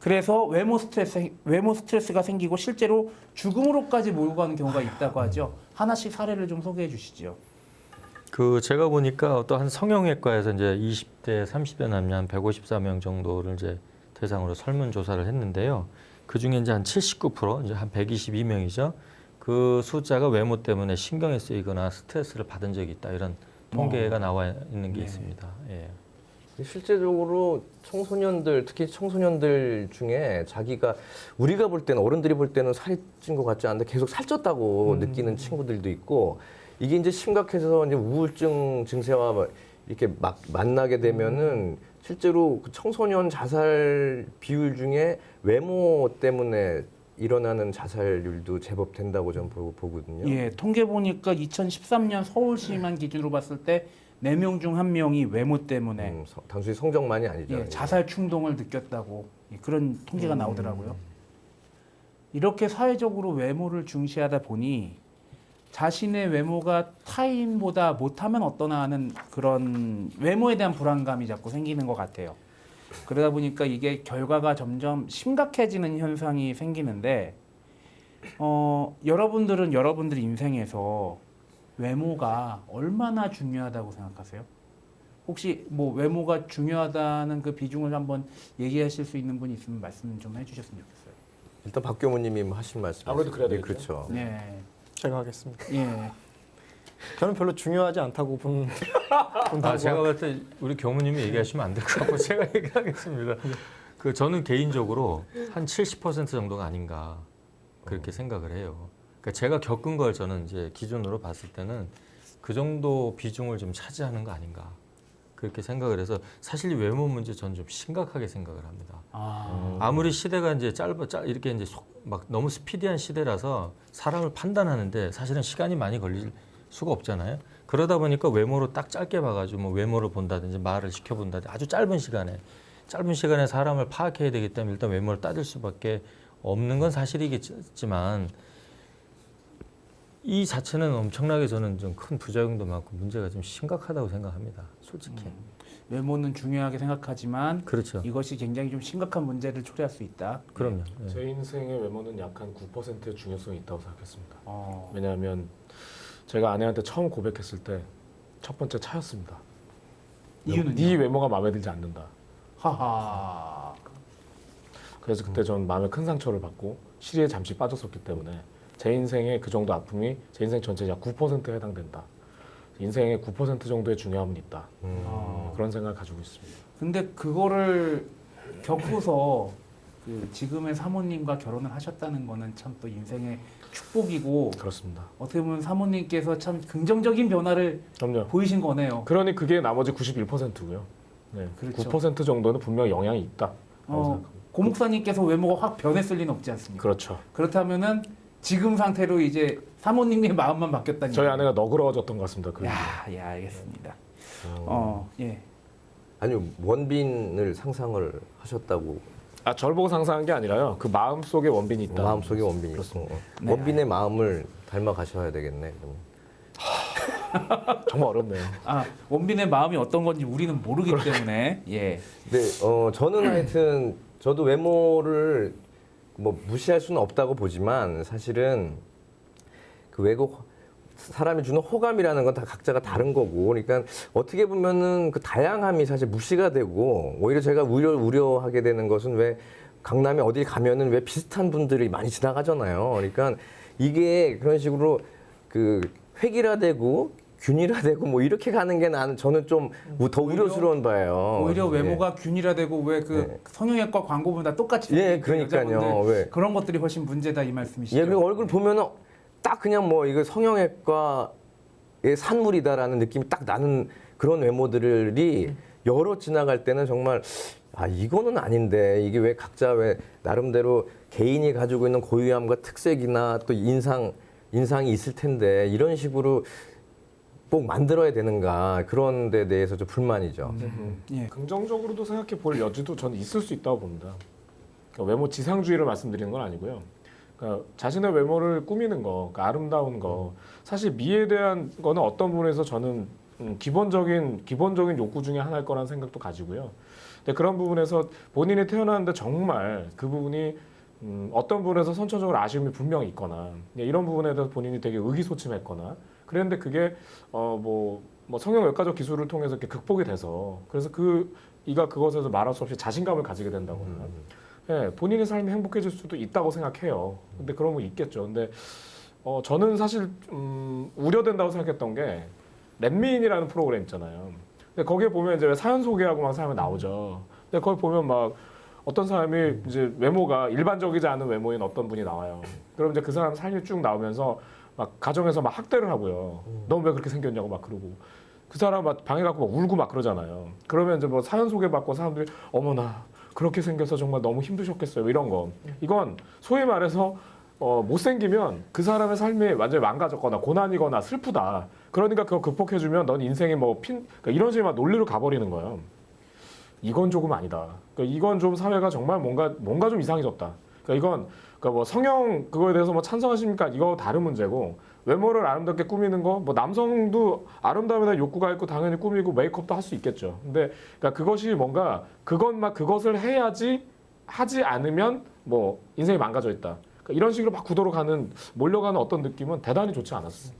그래서 외모 스트레스가 생기고 실제로 죽음으로까지 몰고 가는 경우가 있다고 하죠. 하나씩 사례를 좀 소개해 주시죠. 그 제가 보니까 또 한 성형외과에서 이제 20대, 30대 남녀 한 154명 정도를 이제 대상으로 설문 조사를 했는데요. 그 중에 이제 한 79%, 이제 한 122명이죠. 그 숫자가 외모 때문에 신경에 쓰이거나 스트레스를 받은 적이 있다, 이런 통계가 나와 있는 게 네. 있습니다. 예. 실제적으로 청소년들, 특히 청소년들 중에 자기가 우리가 볼 때는, 어른들이 볼 때는 살이 찐 것 같지 않은데 계속 살쪘다고 느끼는 친구들도 있고, 이게 이제 심각해서 이제 우울증 증세와 막 이렇게 막 만나게 되면은 실제로 그 청소년 자살 비율 중에 외모 때문에 일어나는 자살률도 제법 된다고 저는 보거든요. 예, 통계 보니까 2013년 서울시만 기준으로 봤을 때 4명 중 1명이 외모 때문에 단순히 성적만이 아니죠. 예, 자살 충동을 느꼈다고 그런 통계가 나오더라고요. 이렇게 사회적으로 외모를 중시하다 보니 자신의 외모가 타인보다 못하면 어떠나 하는 그런 외모에 대한 불안감이 자꾸 생기는 것 같아요. 그러다 보니까 이게 결과가 점점 심각해지는 현상이 생기는데 여러분들은 여러분들 인생에서 외모가 얼마나 중요하다고 생각하세요? 혹시 뭐 외모가 중요하다는 그 비중을 한번 얘기하실 수 있는 분이 있으면 말씀 좀 해주셨으면 좋겠어요. 일단 박 교무님이 하신 말씀. 아무래도 그래야 네, 되겠죠. 그렇죠. 네, 제가 하겠습니다. 예, 저는 별로 중요하지 않다고 본다고 제가 봤을 때 우리 교무님이 얘기하시면 안 될 것 같고 제가 얘기하겠습니다. 그 저는 개인적으로 한 70% 정도가 아닌가 그렇게 생각을 해요. 그러니까 제가 겪은 걸 저는 이제 기준으로 봤을 때는 그 정도 비중을 좀 차지하는 거 아닌가 그렇게 생각을 해서 사실 외모 문제 저는 좀 심각하게 생각을 합니다. 아무리 시대가 이제 이렇게 이제 막 너무 스피디한 시대라서 사람을 판단하는데 사실은 시간이 많이 걸릴 수가 없잖아요. 그러다 보니까 외모로 딱 짧게 봐가지고 뭐 외모를 본다든지 말을 시켜본다든지 아주 짧은 시간에 사람을 파악해야 되기 때문에 일단 외모를 따질 수밖에 없는 건 사실이겠지만 이 자체는 엄청나게 저는 좀 큰 부작용도 많고 문제가 좀 심각하다고 생각합니다. 솔직히. 외모는 중요하게 생각하지만 그렇죠. 이것이 굉장히 좀 심각한 문제를 초래할 수 있다. 그럼요. 예. 제 인생의 외모는 약 한 9%의 중요성이 있다고 생각했습니다. 어, 왜냐하면 제가 아내한테 처음 고백했을 때 첫 번째 차였습니다. 이유는요? 네 외모가 마음에 들지 않는다. 하하. 그래서 그때 전 마음에 큰 상처를 받고 시리에 잠시 빠졌었기 때문에 제 인생의 그 정도 아픔이 제 인생 전체의 약 9%에 해당된다. 인생의 9% 정도의 중요함은 있다. 그런 생각을 가지고 있습니다. 근데 그거를 겪고서 그 지금의 사모님과 결혼을 하셨다는 거는 참 또 인생의 축복이고 그렇습니다. 어떻게 보면 사모님께서 참 긍정적인 변화를 그럼요. 보이신 거네요. 그러니 그게 나머지 91%고요. 네, 그렇죠. 9% 정도는 분명 영향이 있다. 고 목사님께서 외모가 확 변했을 리는 없지 않습니까? 그렇죠. 그렇다면은 지금 상태로 이제 사모님의 마음만 바뀌었다니. 저희 아내가 너그러워졌던 것 같습니다. 그 야, 알겠습니다. 예. 아니요, 원빈을 상상을 하셨다고. 저를 보고 상상한 게 아니라요. 그 마음 속에 원빈이 있다. 마음속에 원빈이 있고. 그렇습니다. 네. 원빈의 마음을 닮아 가셔야 되겠네. 그러면. 정말 어렵네요. 원빈의 마음이 어떤 건지 우리는 모르기 때문에 예. 네, 저는 하여튼 저도 외모를 뭐 무시할 수는 없다고 보지만 사실은 그 사람이 주는 호감이라는 건 다 각자가 다른 거고, 그러니까 어떻게 보면은 그 다양함이 사실 무시가 되고, 오히려 제가 우려하게 되는 것은 왜 강남에 어딜 가면은 왜 비슷한 분들이 많이 지나가잖아요. 그러니까 이게 그런 식으로 그 획일화되고 균일화되고 뭐 이렇게 가는 게 저는 좀 더 우려스러운 바예요. 오히려 예. 외모가 균일화되고 왜 그 성형외과 광고보다 똑같이 예, 생긴 그 그러니까요. 여자분들 왜? 그런 것들이 훨씬 문제다 이 말씀이시죠? 예, 그 얼굴 보면은 딱 그냥 뭐 이거 성형외과의 산물이다라는 느낌이 딱 나는 그런 외모들이 여러 지나갈 때는 정말 이거는 아닌데 이게 왜 각자 왜 나름대로 개인이 가지고 있는 고유함과 특색이나 또 인상이 있을 텐데 이런 식으로 꼭 만들어야 되는가 그런 데 대해서 좀 불만이죠. 예. 긍정적으로도 생각해 볼 여지도 저는 있을 수 있다고 봅니다. 그러니까 외모 지상주의를 말씀드리는 건 아니고요. 그러니까 자신의 외모를 꾸미는 거, 그러니까 아름다운 거, 사실 미에 대한 거는 어떤 부분에서 저는 기본적인 욕구 중에 하나일 거라는 생각도 가지고요. 근데 그런 부분에서 본인이 태어났는데 정말 그 부분이 어떤 부분에서 선천적으로 아쉬움이 분명히 있거나 이런 부분에 대해서 본인이 되게 의기소침했거나 그랬는데 그게 뭐 성형외과적 기술을 통해서 이렇게 극복이 돼서 그래서 이가 그것에서 말할 수 없이 자신감을 가지게 된다거나 예, 본인의 삶이 행복해질 수도 있다고 생각해요. 근데 그런 거 있겠죠. 근데 저는 사실 우려된다고 생각했던 게 렛미인이라는 프로그램 있잖아요. 근데 거기에 보면 이제 사연 소개하고 막 사람이 나오죠. 근데 거기 보면 막 어떤 사람이 이제 외모가 일반적이지 않은 외모인 어떤 분이 나와요. 그럼 이제 그 사람 삶이 쭉 나오면서 막 가정에서 막 학대를 하고요. 너 왜 그렇게 생겼냐고 막 그러고 그 사람 막 방에 가고 막 울고 막 그러잖아요. 그러면 이제 뭐 사연 소개 받고 사람들이 어머나 그렇게 생겨서 정말 너무 힘드셨겠어요. 이런 거. 이건 소위 말해서 못생기면 그 사람의 삶이 완전히 망가졌거나 고난이거나 슬프다. 그러니까 그거 극복해주면 넌 인생에 그러니까 이런 식의 막 논리로 가버리는 거예요. 이건 조금 아니다. 그러니까 이건 좀 사회가 정말 뭔가 좀 이상해졌다. 그러니까 뭐 성형 그거에 대해서 뭐 찬성하십니까? 이거 다른 문제고 외모를 아름답게 꾸미는 거 뭐 남성도 아름다움에 대한 욕구가 있고 당연히 꾸미고 메이크업도 할 수 있겠죠. 근데 그러니까 그것이 뭔가 그것을 해야지 하지 않으면 뭐 인생이 망가져 있다. 그러니까 이런 식으로 막 구도로 몰려가는 어떤 느낌은 대단히 좋지 않았어요.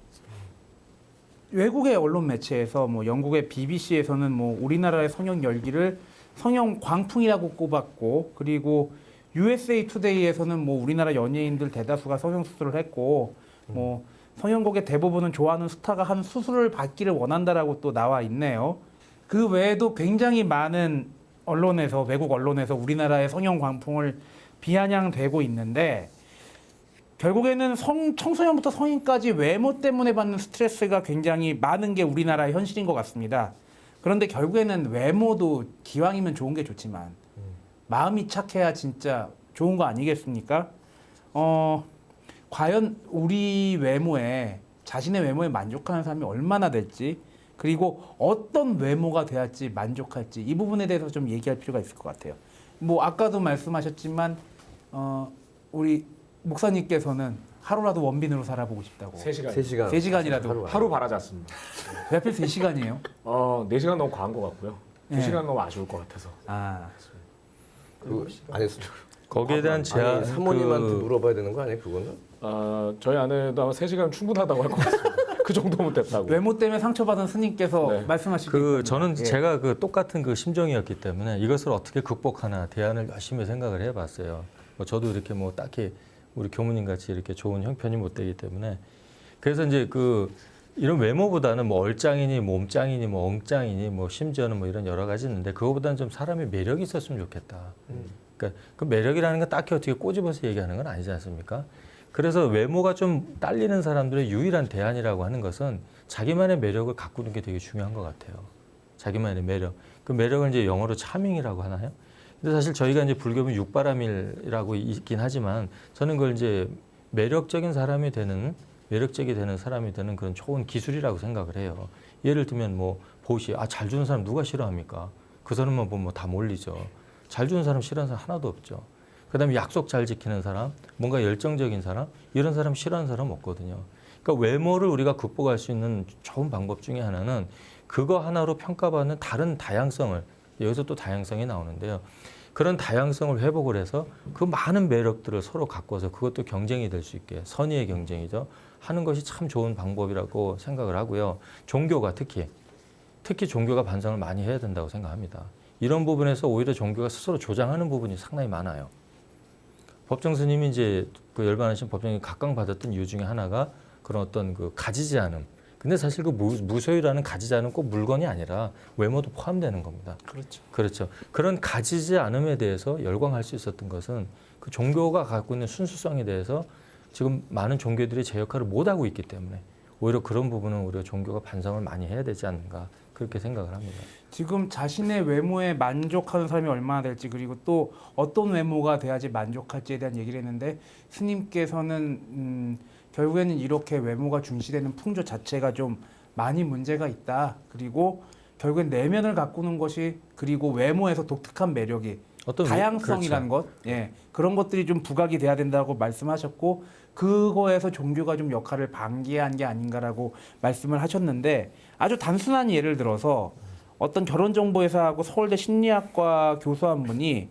외국의 언론 매체에서 뭐 영국의 BBC에서는 뭐 우리나라의 성형 열기를 성형 광풍이라고 꼽았고 그리고 USA 투데이에서는 뭐 우리나라 연예인들 대다수가 성형 수술을 했고 뭐 성형곡의 대부분은 좋아하는 스타가 한 수술을 받기를 원한다라고 또 나와 있네요. 그 외에도 굉장히 많은 언론에서 외국 언론에서 우리나라의 성형 광풍을 비아냥대고 있는데 결국에는 청소년부터 성인까지 외모 때문에 받는 스트레스가 굉장히 많은 게 우리나라의 현실인 것 같습니다. 그런데 결국에는 외모도 기왕이면 좋은 게 좋지만 마음이 착해야 진짜 좋은 거 아니겠습니까? 과연 우리 자신의 외모에 만족하는 사람이 얼마나 될지 그리고 어떤 외모가 돼야지 만족할지 이 부분에 대해서 좀 얘기할 필요가 있을 것 같아요. 뭐 아까도 말씀하셨지만 우리 목사님께서는 하루라도 원빈으로 살아보고 싶다고. 3시간. 3시간. 3시간이라도. 하루 바라지 않습니다. 왜 하필 3시간이에요? 4시간 너무 과한 것 같고요. 네. 2시간 너무 아쉬울 것 같아서. 아니, 거기에 대한 제한 사모님한테 물어봐야 되는 거 아니에요, 그거는? 저희 아내도 아마 3시간 충분하다고 할 것 같습니다. 그 정도면 됐다고. 외모 때문에 상처받은 스님께서 네. 말씀하시기 저는 제가 똑같은 심정이었기 때문에 이것을 어떻게 극복하나 대안을 열심히 생각을 해봤어요. 저도 이렇게 딱히 우리 교무님 같이 이렇게 좋은 형편이 못 되기 때문에 그래서 이제 이런 외모보다는 얼짱이니 몸짱이니 엉짱이니 심지어는 이런 여러 가지 있는데 그거보다는 좀 사람의 매력이 있었으면 좋겠다. 그러니까 그 매력이라는 건 딱히 어떻게 꼬집어서 얘기하는 건 아니지 않습니까? 그래서 외모가 좀 딸리는 사람들의 유일한 대안이라고 하는 것은 자기만의 매력을 가꾸는 게 되게 중요한 것 같아요. 자기만의 매력. 그 매력을 이제 영어로 차밍이라고 하나요? 근데 사실 저희가 이제 불교는 육바람일이라고 있긴 하지만 저는 그걸 이제 매력적이 되는 사람이 되는 그런 좋은 기술이라고 생각을 해요. 예를 들면 보시, 잘 주는 사람 누가 싫어합니까? 그 사람만 보면 다 몰리죠. 잘 주는 사람 싫어하는 사람 하나도 없죠. 그다음에 약속 잘 지키는 사람, 뭔가 열정적인 사람, 이런 사람 싫어하는 사람 없거든요. 그러니까 외모를 우리가 극복할 수 있는 좋은 방법 중에 하나는 그거 하나로 평가받는 다른 다양성을, 여기서 또 다양성이 나오는데요. 그런 다양성을 회복을 해서 그 많은 매력들을 서로 갖고서 그것도 경쟁이 될 수 있게, 선의의 경쟁이죠. 하는 것이 참 좋은 방법이라고 생각을 하고요. 종교가 특히 종교가 반성을 많이 해야 된다고 생각합니다. 이런 부분에서 오히려 종교가 스스로 조장하는 부분이 상당히 많아요. 법정 스님이 이제 열반하신 법정이 각광받았던 이유 중에 하나가 그런 어떤 가지지 않음. 근데 사실 무소유라는 가지지 않은 꼭 물건이 아니라 외모도 포함되는 겁니다. 그렇죠. 그런 가지지 않음에 대해서 열광할 수 있었던 것은 그 종교가 갖고 있는 순수성에 대해서 지금 많은 종교들이 제 역할을 못하고 있기 때문에 오히려 그런 부분은 우리가 종교가 반성을 많이 해야 되지 않는가 그렇게 생각을 합니다. 지금 자신의 외모에 만족하는 사람이 얼마나 될지 그리고 또 어떤 외모가 돼야지 만족할지에 대한 얘기를 했는데 스님께서는 결국에는 이렇게 외모가 중시되는 풍조 자체가 좀 많이 문제가 있다. 그리고 결국엔 내면을 가꾸는 것이 그리고 외모에서 독특한 매력이 어떤 다양성이라는 것, 예, 그런 것들이 좀 부각이 돼야 된다고 말씀하셨고 그거에서 종교가 좀 역할을 방기한 게 아닌가라고 말씀을 하셨는데 아주 단순한 예를 들어서 어떤 결혼정보회사하고 서울대 심리학과 교수 한 분이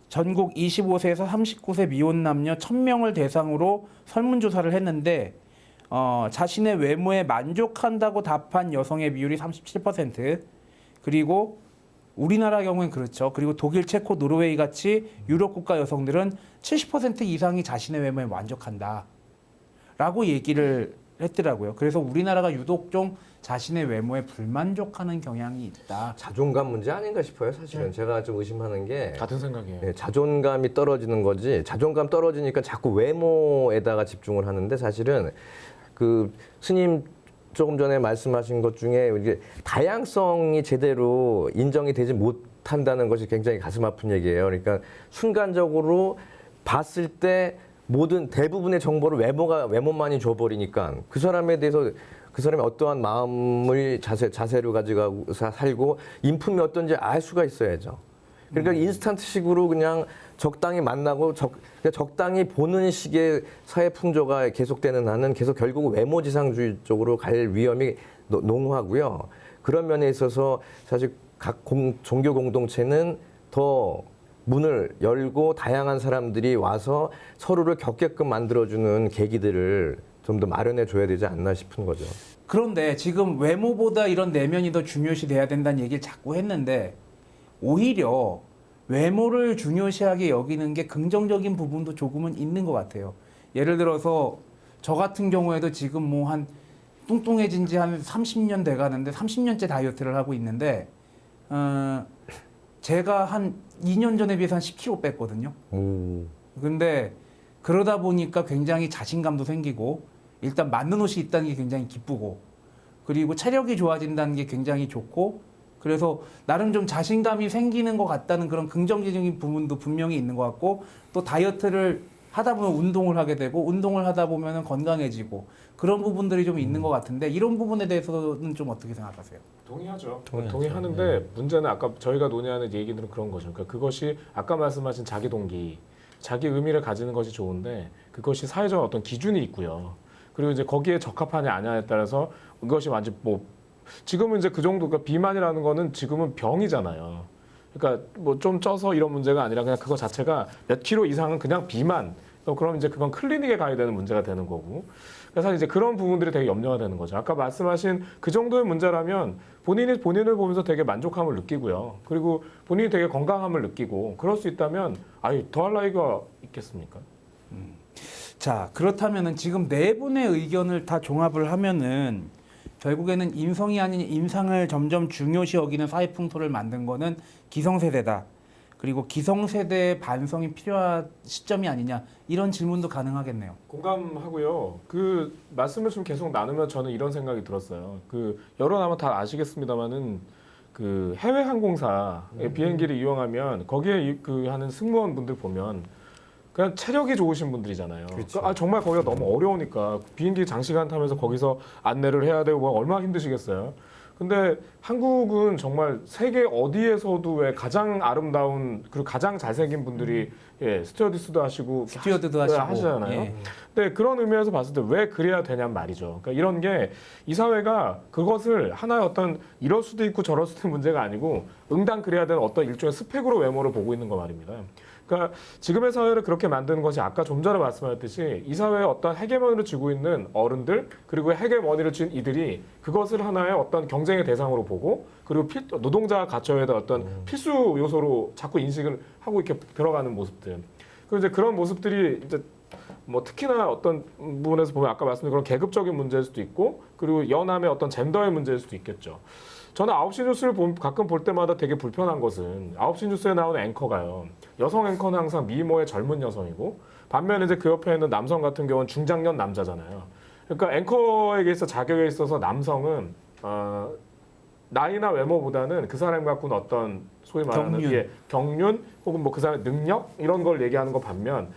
전국 25세에서 39세 미혼 남녀 1000명을 대상으로 설문조사를 했는데 자신의 외모에 만족한다고 답한 여성의 비율이 37%, 그리고 우리나라 경우엔 그렇죠. 그리고 독일, 체코, 노르웨이 같이 유럽 국가 여성들은 70% 이상이 자신의 외모에 만족한다 라고 얘기를 했더라고요. 그래서 우리나라가 유독 좀 자신의 외모에 불만족하는 경향이 있다. 자존감 문제 아닌가 싶어요. 사실은 제가 좀 의심하는 게 같은 생각이에요. 자존감이 떨어지는 거지. 자존감 떨어지니까 자꾸 외모에다가 집중을 하는데 사실은 그 스님 조금 전에 말씀하신 것 중에 이게 다양성이 제대로 인정이 되지 못한다는 것이 굉장히 가슴 아픈 얘기예요. 그러니까 순간적으로 봤을 때 모든 대부분의 정보를 외모만이 줘버리니까 그 사람에 대해서 그 사람이 어떠한 마음을 자세로 가지고 살고 인품이 어떤지 알 수가 있어야죠. 그러니까 인스턴트식으로 그냥 적당히 만나고 적당히 보는 식의 사회 풍조가 계속되는 한은 계속 결국 외모지상주의 쪽으로 갈 위험이 농후하고요. 그런 면에 있어서 사실 각 종교 공동체는 더 문을 열고 다양한 사람들이 와서 서로를 겪게끔 만들어주는 계기들을 좀 더 마련해 줘야 되지 않나 싶은 거죠. 그런데 지금 외모보다 이런 내면이 더 중요시 돼야 된다는 얘기를 자꾸 했는데 오히려 외모를 중요시하게 여기는 게 긍정적인 부분도 조금은 있는 것 같아요. 예를 들어서 저 같은 경우에도 지금 뭐 한 뚱뚱해진 지 한 30년 돼 가는데 30년째 다이어트를 하고 있는데 제가 한 2년 전에 비해서 한 10kg 뺐거든요. 근데 그러다 보니까 굉장히 자신감도 생기고 일단 맞는 옷이 있다는 게 굉장히 기쁘고 그리고 체력이 좋아진다는 게 굉장히 좋고 그래서 나름 좀 자신감이 생기는 것 같다는 그런 긍정적인 부분도 분명히 있는 것 같고 또 다이어트를 하다 보면 운동을 하게 되고 운동을 하다 보면 건강해지고 그런 부분들이 좀 있는 것 같은데 이런 부분에 대해서는 좀 어떻게 생각하세요? 동의하죠. 동의하죠. 동의하는데 문제는 아까 저희가 논의하는 얘기들은 그런 거죠. 그러니까 그것이 아까 말씀하신 자기 동기, 자기 의미를 가지는 것이 좋은데 그것이 사회적 어떤 기준이 있고요. 그리고 이제 거기에 적합하냐 아냐에 따라서 이것이 완전 뭐 지금은 이제 그 정도가 비만이라는 거는 지금은 병이잖아요. 그러니까 뭐 좀 쪄서 이런 문제가 아니라 그냥 그거 자체가 몇 킬로 이상은 그냥 비만. 그럼 이제 그건 클리닉에 가야 되는 문제가 되는 거고. 그래서 이제 그런 부분들이 되게 염려가 되는 거죠. 아까 말씀하신 그 정도의 문제라면 본인을 보면서 되게 만족함을 느끼고요. 그리고 본인이 되게 건강함을 느끼고 그럴 수 있다면 아유 더할 나위가 있겠습니까? 자, 그렇다면은 지금 네 분의 의견을 다 종합을 하면은 결국에는 인성이 아닌 임상을 점점 중요시 여기는 사회 풍토를 만든 거는 기성세대다. 그리고 기성세대의 반성이 필요한 시점이 아니냐 이런 질문도 가능하겠네요. 공감하고요. 그 말씀을 좀 계속 나누면 저는 이런 생각이 들었어요. 그 여론 아마 다 아시겠습니다만은 그 해외 항공사의 비행기를 이용하면 거기에 그 하는 승무원 분들 보면 그냥 체력이 좋으신 분들이잖아요. 그러니까 정말 거기가 너무 어려우니까 비행기 장시간 타면서 거기서 안내를 해야 되고 뭐 얼마나 힘드시겠어요. 근데 한국은 정말 세계 어디에서도 왜 가장 아름다운 그리고 가장 잘생긴 분들이 예, 스튜어디스도 하시고 스튜어드도 하시고 하시잖아요. 예. 근데 그런 의미에서 봤을 때 왜 그래야 되냔 말이죠. 그러니까 이런 게 이 사회가 그것을 하나의 어떤 이럴 수도 있고 저럴 수도 있는 문제가 아니고 응당 그래야 되는 어떤 일종의 스펙으로 외모를 보고 있는 거 말입니다. 그러니까 지금의 사회를 그렇게 만드는 것이 아까 좀 전에 말씀하셨듯이 이 사회의 어떤 헤게모니를 쥐고 있는 어른들 그리고 헤게모니를 쥔 이들이 그것을 하나의 어떤 경쟁의 대상으로 보고 그리고 노동자가 갖춰야 될 어떤 필수 요소로 자꾸 인식을 하고 이렇게 들어가는 모습들. 그리고 이제 그런 모습들이 이제 뭐 특히나 어떤 부분에서 보면 아까 말씀드린 그런 계급적인 문제일 수도 있고 그리고 연함의 어떤 젠더의 문제일 수도 있겠죠. 저는 9시 뉴스를 가끔 볼 때마다 되게 불편한 것은 9시 뉴스에 나오는 앵커가요. 여성 앵커는 항상 미모의 젊은 여성이고 반면에 이제 그 옆에 있는 남성 같은 경우는 중장년 남자잖아요. 그러니까 앵커에게 있어 자격에 있어서 남성은 나이나 외모보다는 그 사람이 갖고 있는 어떤 소위 말하는 경륜 혹은 뭐 그 사람의 능력 이런 걸 얘기하는 거 반면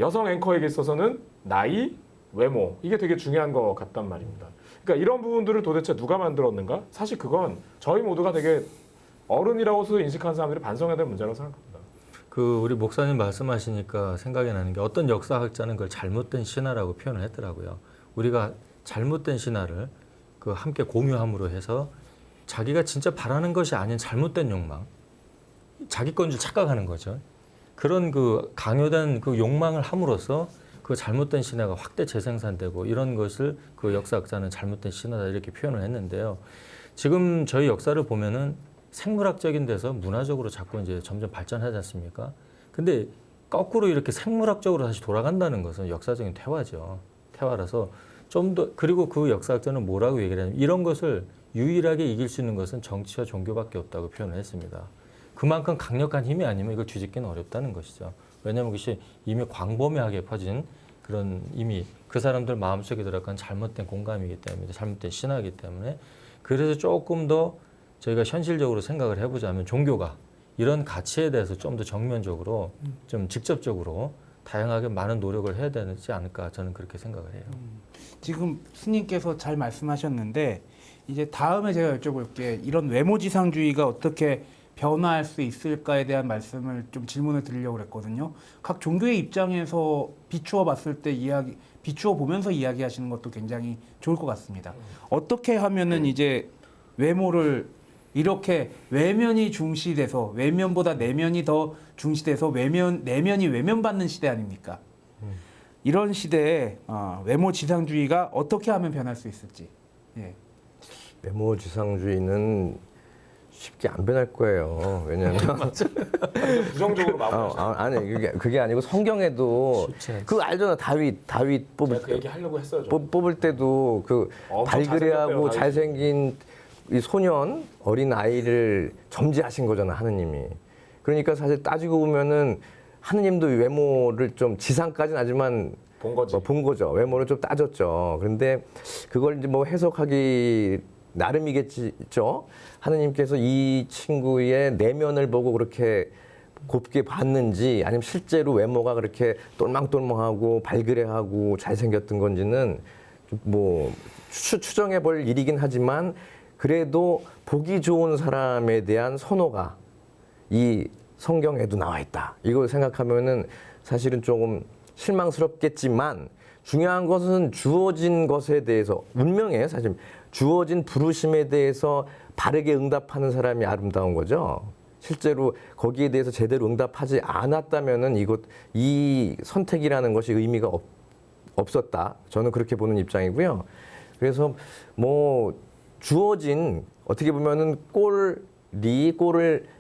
여성 앵커에게 있어서는 나이, 외모 이게 되게 중요한 것 같단 말입니다. 그러니까 이런 부분들을 도대체 누가 만들었는가? 사실 그건 저희 모두가 되게 어른이라고서 인식하는 사람들이 반성해야 될 문제라고 생각합니다. 그 우리 목사님 말씀하시니까 생각이 나는 게 어떤 역사학자는 그걸 잘못된 신화라고 표현을 했더라고요. 우리가 잘못된 신화를 그 함께 공유함으로 해서 자기가 진짜 바라는 것이 아닌 잘못된 욕망, 자기 건 줄 착각하는 거죠. 그런 그 강요된 그 욕망을 함으로써 그 잘못된 신화가 확대 재생산되고 이런 것을 그 역사학자는 잘못된 신화다 이렇게 표현을 했는데요. 지금 저희 역사를 보면은 생물학적인 데서 문화적으로 자꾸 이제 점점 발전하지 않습니까? 근데 거꾸로 이렇게 생물학적으로 다시 돌아간다는 것은 역사적인 퇴화죠. 퇴화라서 좀 더, 그리고 그 역사학자는 뭐라고 얘기를 하냐면 이런 것을 유일하게 이길 수 있는 것은 정치와 종교밖에 없다고 표현을 했습니다. 그만큼 강력한 힘이 아니면 이걸 뒤집기는 어렵다는 것이죠. 왜냐하면 그것이 이미 광범위하게 퍼진 그런 이미 그 사람들 마음속에 들어간 잘못된 공감이기 때문에, 잘못된 신화이기 때문에, 그래서 조금 더 저희가 현실적으로 생각을 해보자면 종교가 이런 가치에 대해서 좀 더 정면적으로 좀 직접적으로 다양하게 많은 노력을 해야 되지 않을까 저는 그렇게 생각을 해요. 지금 스님께서 잘 말씀하셨는데 이제 다음에 제가 여쭤볼 게 이런 외모지상주의가 어떻게 변화할 수 있을까에 대한 말씀을 좀 질문을 드리려고 그랬거든요. 각 종교의 입장에서 비추어 봤을 때 비추어 보면서 이야기하시는 것도 굉장히 좋을 것 같습니다. 어떻게 하면은 이제 외모를 이렇게 외면이 중시돼서 외면보다 내면이 더 중시돼서 내면이 외면받는 시대 아닙니까? 이런 시대에 외모지상주의가 어떻게 하면 변할 수 있을지. 예. 외모지상주의는 쉽게 안 변할 거예요. 왜냐하면 부정적으로 마무리하셨어요. 아니 그게 아니고 성경에도 그거 알잖아. 다윗 뽑을 제가 그 얘기 하려고 했어요. 뽑을 때도 그 엄청 발그레하고 잘생겼대요, 잘생긴 이 소년 어린 아이를 점지하신 거잖아 하느님이. 그러니까 사실 따지고 보면은 하느님도 외모를 좀 지상까지는 하지만 본 거지. 본 거죠. 외모를 좀 따졌죠. 그런데 그걸 이제 뭐 해석하기 나름이겠죠. 하느님께서 이 친구의 내면을 보고 그렇게 곱게 봤는지 아니면 실제로 외모가 그렇게 똘망똘망하고 발그레하고 잘생겼던 건지는 뭐 추정해 볼 일이긴 하지만 그래도 보기 좋은 사람에 대한 선호가 이 성경에도 나와 있다. 이걸 생각하면은 사실은 조금 실망스럽겠지만 중요한 것은 주어진 것에 대해서 운명에 사실 주어진 부르심에 대해서 바르게 응답하는 사람이 아름다운 거죠. 실제로 거기에 대해서 제대로 응답하지 않았다면은 이 선택이라는 것이 의미가 없었다. 저는 그렇게 보는 입장이고요. 그래서 뭐 주어진 어떻게 보면은 꼴을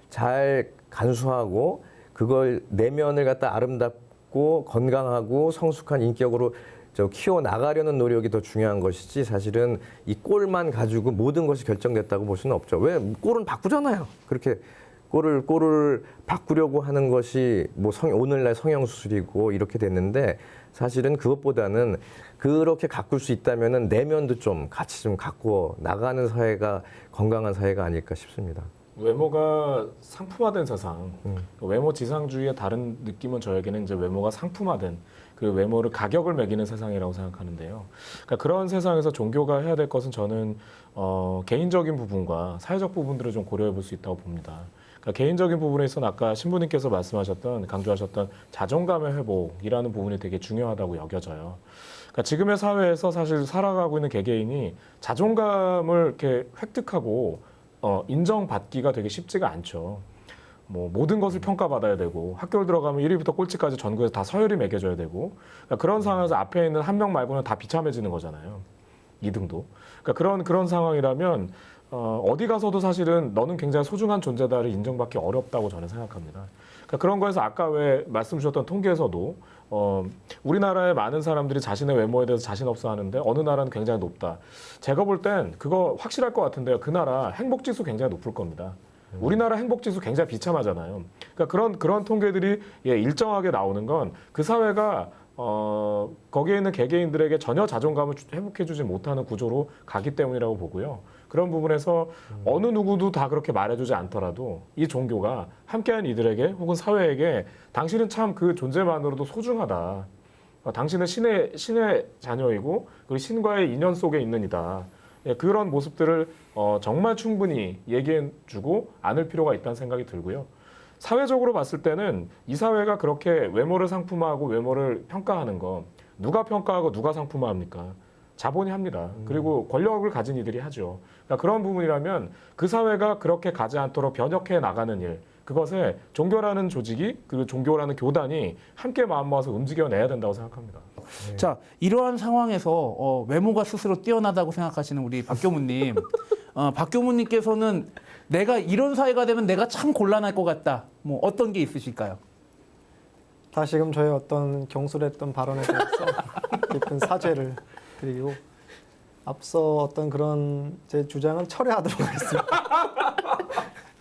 잘 간수하고 그걸 내면을 갖다 아름답고 건강하고 성숙한 인격으로 키워 나가려는 노력이 더 중요한 것이지 사실은 이 꼴만 가지고 모든 것이 결정됐다고 볼 수는 없죠. 왜 꼴은 바꾸잖아요. 그렇게 꼴을 바꾸려고 하는 것이 뭐 오늘날 성형 수술이고 이렇게 됐는데 사실은 그것보다는 그렇게 가꿀 수 있다면은 내면도 좀 같이 좀 갖고 나가는 사회가 건강한 사회가 아닐까 싶습니다. 외모가 상품화된 세상, 외모 지상주의의 다른 느낌은 저에게는 이제 외모가 상품화된 그 외모를 가격을 매기는 세상이라고 생각하는데요. 그러니까 그런 세상에서 종교가 해야 될 것은 저는 개인적인 부분과 사회적 부분들을 좀 고려해 볼 수 있다고 봅니다. 그러니까 개인적인 부분에 있어서는 아까 신부님께서 강조하셨던 자존감의 회복이라는 부분이 되게 중요하다고 여겨져요. 그러니까 지금의 사회에서 사실 살아가고 있는 개개인이 자존감을 이렇게 획득하고 인정받기가 되게 쉽지가 않죠. 뭐 모든 것을 평가받아야 되고 학교를 들어가면 1위부터 꼴찌까지 전국에서 다 서열이 매겨져야 되고 그러니까 그런 상황에서 앞에 있는 한 명 말고는 다 비참해지는 거잖아요. 2등도. 그러니까 그런 상황이라면 어디 가서도 사실은 너는 굉장히 소중한 존재다를 인정받기 어렵다고 저는 생각합니다. 그러니까 그런 거에서 아까 왜 말씀 주셨던 통계에서도 우리나라의 많은 사람들이 자신의 외모에 대해서 자신 없어 하는데 어느 나라는 굉장히 높다. 제가 볼 땐 그거 확실할 것 같은데요. 그 나라 행복지수 굉장히 높을 겁니다. 우리나라 행복지수 굉장히 비참하잖아요. 그러니까 그런 통계들이 일정하게 나오는 건 그 사회가 거기에 있는 개개인들에게 전혀 자존감을 회복해주지 못하는 구조로 가기 때문이라고 보고요. 그런 부분에서 어느 누구도 다 그렇게 말해주지 않더라도 이 종교가 함께한 이들에게 혹은 사회에게 당신은 참 그 존재만으로도 소중하다. 당신은 신의 자녀이고 그리고 신과의 인연 속에 있는 이다. 그런 모습들을 정말 충분히 얘기해주고 않을 필요가 있다는 생각이 들고요. 사회적으로 봤을 때는 이 사회가 그렇게 외모를 상품화하고 외모를 평가하는 거 누가 평가하고 누가 상품화합니까? 자본이 합니다. 그리고 권력을 가진 이들이 하죠. 그러니까 그런 부분이라면 그 사회가 그렇게 가지 않도록 변혁해 나가는 일, 그것에 종교라는 조직이 그리고 종교라는 교단이 함께 마음 모아서 움직여내야 된다고 생각합니다. 자, 이러한 상황에서 외모가 스스로 뛰어나다고 생각하시는 우리 박교무님, 박교무님께서는 내가 이런 사회가 되면 내가 참 곤란할 것 같다. 뭐 어떤 게 있으실까요? 다시금 저의 어떤 경솔했던 발언에 대해서 깊은 사죄를 드리고 앞서 어떤 그런 제 주장은 철회하도록 하겠습니다.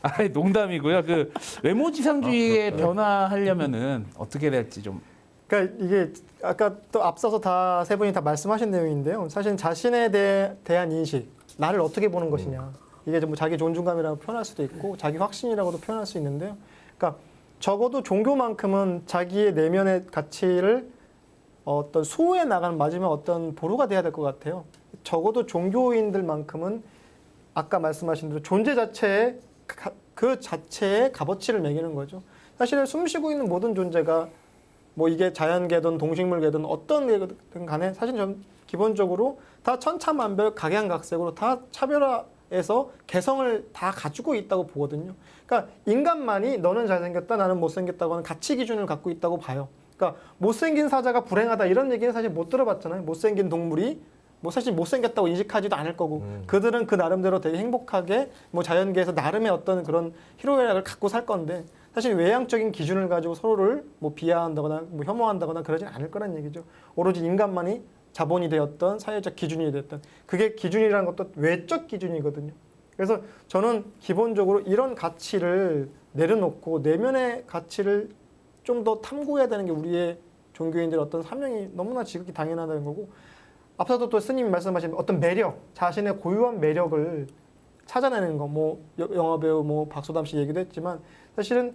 아니, 농담이고요. 그 외모지상주의에 변화하려면은 어떻게 될지 좀. 그러니까 이게 아까 또 앞서서 다 세 분이 다 말씀하신 내용인데요. 사실 자신에 대한 인식, 나를 어떻게 보는 것이냐. 이게 뭐 자기 존중감이라고 표현할 수도 있고 자기 확신이라고도 표현할 수 있는데요. 그러니까 적어도 종교만큼은 자기의 내면의 가치를 어떤 수호해 나가는 마지막 어떤 보루가 돼야 될 것 같아요. 적어도 종교인들만큼은 아까 말씀하신 대로 존재 자체에 그 자체의 값어치를 매기는 거죠. 사실은 숨쉬고 있는 모든 존재가 뭐 이게 자연계든 동식물계든 어떤 계든 간에 사실 전 기본적으로 다 천차만별 각양각색으로 다 차별화해서 개성을 다 가지고 있다고 보거든요. 그러니까 인간만이 너는 잘생겼다 나는 못생겼다고 하는 가치 기준을 갖고 있다고 봐요. 그러니까 못생긴 사자가 불행하다 이런 얘기는 사실 못 들어봤잖아요. 못생긴 동물이 뭐 사실 못생겼다고 인식하지도 않을 거고 그들은 그 나름대로 되게 행복하게 뭐 자연계에서 나름의 어떤 그런 희로애락을 갖고 살 건데 사실 외향적인 기준을 가지고 서로를 뭐 비하한다거나 뭐 혐오한다거나 그러진 않을 거란 얘기죠. 오로지 인간만이 자본이 되었던 사회적 기준이 되었던 그게 기준이라는 것도 외적 기준이거든요. 그래서 저는 기본적으로 이런 가치를 내려놓고 내면의 가치를 좀 더 탐구해야 되는 게 우리의 종교인들의 어떤 사명이 너무나 지극히 당연하다는 거고 앞서도 또 스님이 말씀하신 어떤 매력, 자신의 고유한 매력을 찾아내는 거, 뭐 영화배우 뭐 박소담 씨 얘기도 했지만 사실은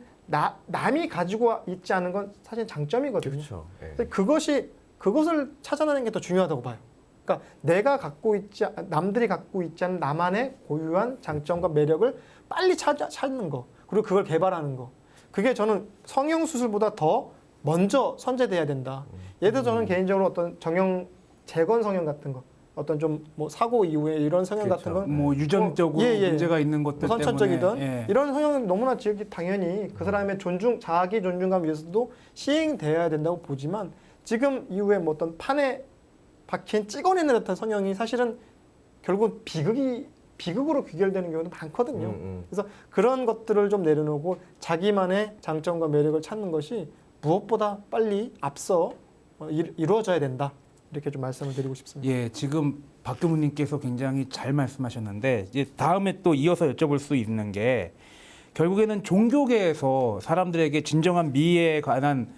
남이 가지고 있지 않은 건 사실 장점이거든요. 그렇죠. 그것을 찾아내는 게 더 중요하다고 봐요. 그러니까 내가 갖고 있지 남들이 갖고 있지 않은 나만의 고유한 장점과 매력을 빨리 찾는 거, 그리고 그걸 개발하는 거. 그게 저는 성형 수술보다 더 먼저 선제돼야 된다. 예를 들어 저는 개인적으로 어떤 재건 성형 같은 거, 어떤 좀 뭐 사고 이후에 이런 성형 같은 건 뭐 유전적으로 문제가 있는 것들 선천적이든 때문에 이런 성형은 너무나 지극히 당연히 그 사람의 자기 존중감 위해서도 시행되어야 된다고 보지만 지금 이후에 뭐 어떤 판에 박힌 찍어내는 듯한 성형이 사실은 결국 비극으로 귀결되는 경우도 많거든요. 그래서 그런 것들을 좀 내려놓고 자기만의 장점과 매력을 찾는 것이 무엇보다 빨리 앞서 이루어져야 된다. 이렇게 좀 말씀을 드리고 싶습니다. 예, 지금 박교무님께서 굉장히 잘 말씀하셨는데 이제 다음에 또 이어서 여쭤볼 수 있는 게 결국에는 종교계에서 사람들에게 진정한 미에 관한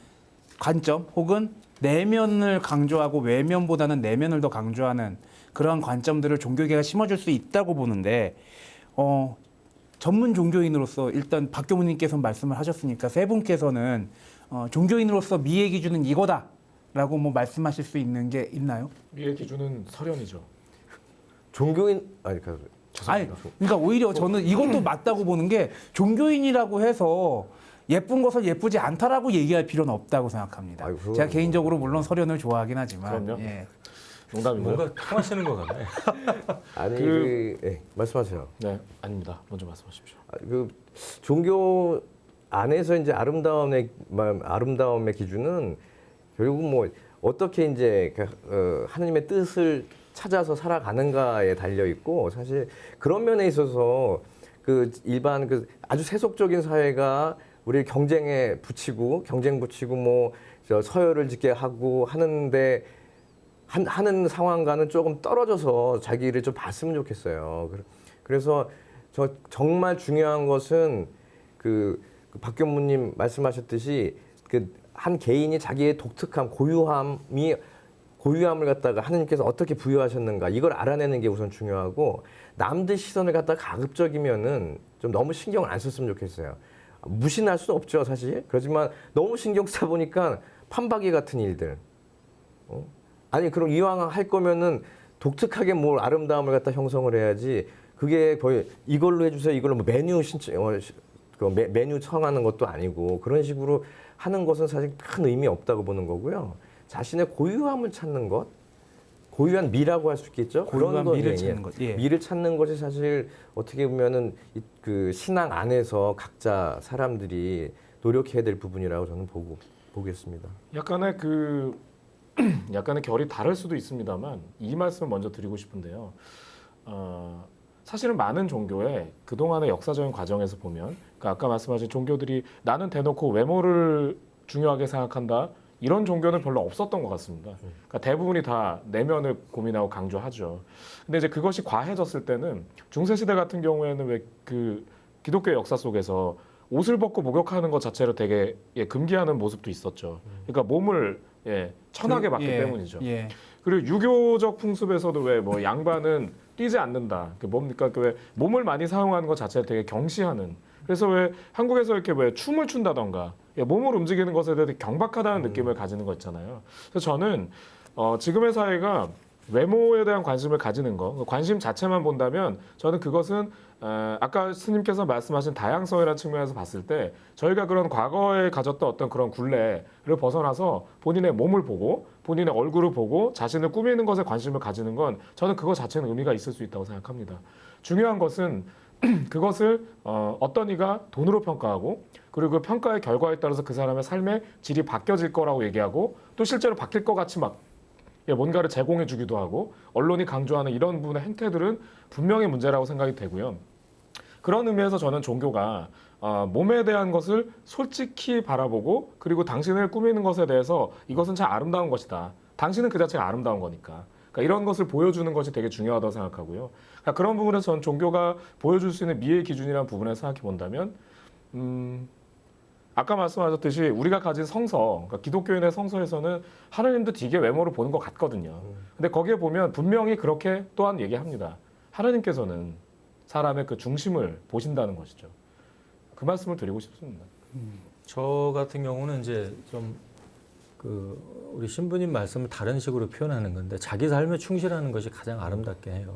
관점 혹은 내면을 강조하고 외면보다는 내면을 더 강조하는 그러한 관점들을 종교계가 심어줄 수 있다고 보는데 전문 종교인으로서 일단 박교무님께서 말씀을 하셨으니까 세 분께서는 종교인으로서 미의 기준은 이거다라고 뭐 말씀하실 수 있는 게 있나요? 미의 기준은 설현이죠. 종교인 아니, 그러니까 오히려 저는 이것도 맞다고 보는 게 종교인이라고 해서 예쁜 것을 예쁘지 않다라고 얘기할 필요는 없다고 생각합니다. 아이고, 제가 개인적으로 물론 설현을 좋아하긴 하지만 그럼요. 예. 농담이고요. 뭔가 통하시는 것 같네. 아니 말씀하세요. 네, 아닙니다. 먼저 말씀하십시오. 그 종교 안에서 이제 아름다움의 기준은 결국 뭐 어떻게 이제 하느님의 뜻을 찾아서 살아가는가에 달려 있고 사실 그런 면에 있어서 그 일반 그 아주 세속적인 사회가 우리 경쟁 붙이고 뭐 서열을 짓게 하고 하는데 하는 상황과는 조금 떨어져서 자기를 좀 봤으면 좋겠어요. 그래서 정말 중요한 것은 그 박교무님 말씀하셨듯이 그 한 개인이 자기의 독특함, 고유함을 갖다가 하느님께서 어떻게 부여하셨는가 이걸 알아내는 게 우선 중요하고 남들 시선을 갖다가 가급적이면은 좀 너무 신경을 안 썼으면 좋겠어요. 무신할 수는 없죠, 사실. 그렇지만 너무 신경 쓰다 보니까 판박이 같은 일들. 아니 그럼 이왕 할 거면은 독특하게 뭘 아름다움을 갖다 형성을 해야지. 그게 거의 이걸로 해주세요. 이걸로 뭐 메뉴 그 메뉴 청하는 것도 아니고 그런 식으로 하는 것은 사실 큰 의미 없다고 보는 거고요. 자신의 고유함을 찾는 것, 고유한 미라고 할 수 있겠죠. 고유한 거, 미를 예, 찾는 것. 예. 미를 찾는 것이 사실 어떻게 보면은 그 신앙 안에서 각자 사람들이 노력해야 될 부분이라고 저는 보겠습니다. 약간의 결이 다를 수도 있습니다만 이 말씀을 먼저 드리고 싶은데요. 사실은 많은 종교에 그동안의 역사적인 과정에서 보면, 그러니까 아까 말씀하신 종교들이 나는 대놓고 외모를 중요하게 생각한다, 이런 종교는 별로 없었던 것 같습니다. 그러니까 대부분이 다 내면을 고민하고 강조하죠. 근데 이제 그것이 과해졌을 때는 중세 시대 같은 경우에는 왜 그 기독교 역사 속에서 옷을 벗고 목욕하는 것 자체를 되게 금기하는 모습도 있었죠. 그러니까 몸을 천하게 봤기 때문이죠. 예. 그리고 유교적 풍습에서도 왜 뭐 양반은 뛰지 않는다. 그 뭡니까? 그 왜 몸을 많이 사용하는 것 자체를 되게 경시하는. 그래서 왜 한국에서 이렇게 왜 춤을 춘다던가 몸을 움직이는 것에 대해 경박하다는 느낌을 가지는 거 있잖아요. 그래서 저는 지금의 사회가 외모에 대한 관심을 가지는 거, 관심 자체만 본다면 저는 그것은 아까 스님께서 말씀하신 다양성이라는 측면에서 봤을 때 저희가 그런 과거에 가졌던 어떤 그런 굴레를 벗어나서 본인의 몸을 보고 본인의 얼굴을 보고 자신을 꾸미는 것에 관심을 가지는 건 저는 그거 자체는 의미가 있을 수 있다고 생각합니다. 중요한 것은 그것을 어떤 이가 돈으로 평가하고 그리고 그 평가의 결과에 따라서 그 사람의 삶의 질이 바뀌어질 거라고 얘기하고 또 실제로 바뀔 것 같이 막 뭔가를 제공해 주기도 하고 언론이 강조하는 이런 부분의 행태들은 분명히 문제라고 생각이 되고요. 그런 의미에서 저는 종교가 몸에 대한 것을 솔직히 바라보고 그리고 당신을 꾸미는 것에 대해서 이것은 참 아름다운 것이다. 당신은 그 자체가 아름다운 거니까. 그러니까 이런 것을 보여주는 것이 되게 중요하다고 생각하고요. 그러니까 그런 부분에서 저는 종교가 보여줄 수 있는 미의 기준이라는 부분에서 생각해 본다면 아까 말씀하셨듯이 우리가 가진 성서, 그러니까 기독교인의 성서에서는 하나님도 되게 외모를 보는 것 같거든요. 근데 거기에 보면 분명히 그렇게 또한 얘기합니다. 하나님께서는 사람의 그 중심을 보신다는 것이죠. 그 말씀을 드리고 싶습니다. 저 같은 경우는 이제 좀 그 우리 신부님 말씀을 다른 식으로 표현하는 건데 자기 삶에 충실하는 것이 가장 아름답게 해요.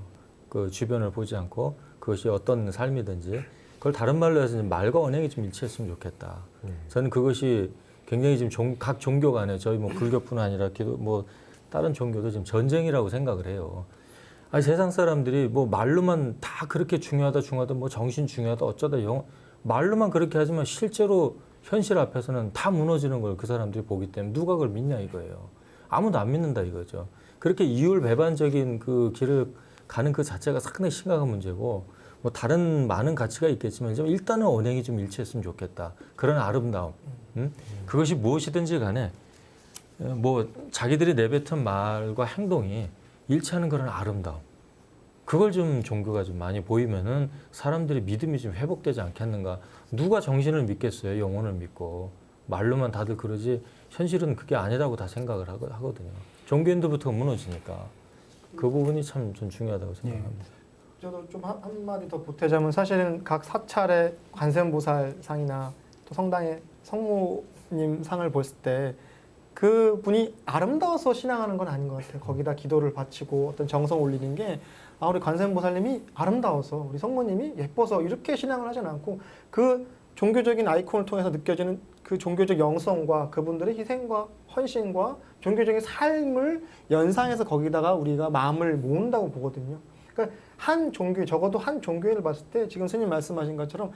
그 주변을 보지 않고 그것이 어떤 삶이든지 그걸 다른 말로 해서 이제 말과 언행이 좀 일치했으면 좋겠다. 저는 그것이 굉장히 지금 각 종교 간에 저희 뭐 불교뿐 아니라 기도 뭐 다른 종교도 지금 전쟁이라고 생각을 해요. 아니 세상 사람들이 뭐 말로만 다 그렇게 중요하다 뭐 정신 중요하다 어쩌다 말로만 그렇게 하지만 실제로 현실 앞에서는 다 무너지는 걸 그 사람들이 보기 때문에 누가 그걸 믿냐 이거예요. 아무도 안 믿는다 이거죠. 그렇게 이율배반적인 그 길을 가는 그 자체가 상당히 심각한 문제고 뭐 다른 많은 가치가 있겠지만 일단은 언행이 좀 일치했으면 좋겠다. 그런 아름다움. 그것이 무엇이든지 간에 뭐 자기들이 내뱉은 말과 행동이 일치하는 그런 아름다움. 그걸 좀 종교가 좀 많이 보이면은 사람들의 믿음이 좀 회복되지 않겠는가. 누가 정신을 믿겠어요. 영혼을 믿고. 말로만 다들 그러지 현실은 그게 아니라고 다 생각을 하거든요. 종교인들부터 무너지니까. 그 부분이 참 좀 중요하다고 생각합니다. 저도 좀 한마디 더 보태자면 사실은 각 사찰의 관세음보살 상이나 또 성당의 성모님 상을 봤을 때 그분이 아름다워서 신앙하는 건 아닌 것 같아요. 거기다 기도를 바치고 어떤 정성 올리는 게 우리 관세음보살님이 아름다워서 우리 성모님이 예뻐서 이렇게 신앙을 하진 않고 그 종교적인 아이콘을 통해서 느껴지는 그 종교적 영성과 그분들의 희생과 헌신과 종교적인 삶을 연상해서 거기다가 우리가 마음을 모은다고 보거든요. 그러니까 한 종교, 적어도 한 종교인을 봤을 때 지금 스님 말씀하신 것처럼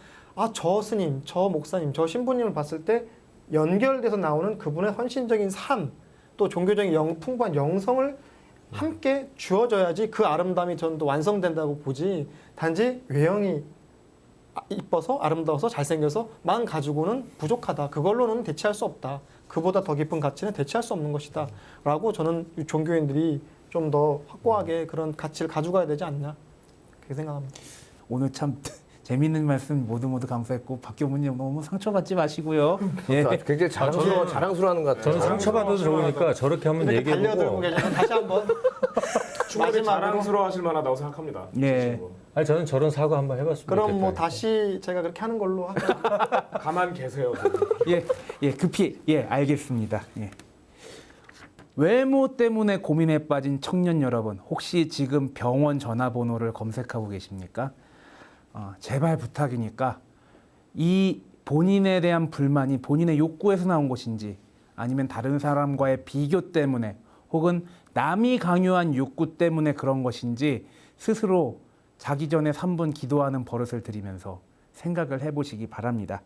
저 스님, 저 목사님, 저 신부님을 봤을 때 연결돼서 나오는 그분의 헌신적인 삶, 또 종교적인 풍부한 영성을 함께 주어져야지 그 아름다움이 저는 또 완성된다고 보지 단지 외형이 이뻐서 아름다워서 잘생겨서만 가지고는 부족하다. 그걸로는 대체할 수 없다. 그보다 더 깊은 가치는 대체할 수 없는 것이다. 라고 저는 종교인들이 좀 더 확고하게 그런 가치를 가져가야 되지 않나 그렇게 생각합니다. 오늘 참 재미있는 말씀 모두 감사했고 박 교무님 너무 상처받지 마시고요. 예. 굉장히 자랑스러워하는 것 같아요. 저는 상처받아도 좋으니까 저렇게 한번 이렇게 달려들고 얘기해보고 계시면 다시 한번 충분히 마지막으로. 자랑스러워하실 만하다고 생각합니다. 예. 아니 저는 저런 사과 한번 해봤으면 그럼 뭐 좋겠다. 다시 제가 그렇게 하는 걸로 할까요? 가만 계세요. 급히 알겠습니다. 예. 외모 때문에 고민에 빠진 청년 여러분, 혹시 지금 병원 전화번호를 검색하고 계십니까? 제발 부탁이니까 이 본인에 대한 불만이 본인의 욕구에서 나온 것인지 아니면 다른 사람과의 비교 때문에 혹은 남이 강요한 욕구 때문에 그런 것인지 스스로 자기 전에 3분 기도하는 버릇을 들이면서 생각을 해보시기 바랍니다.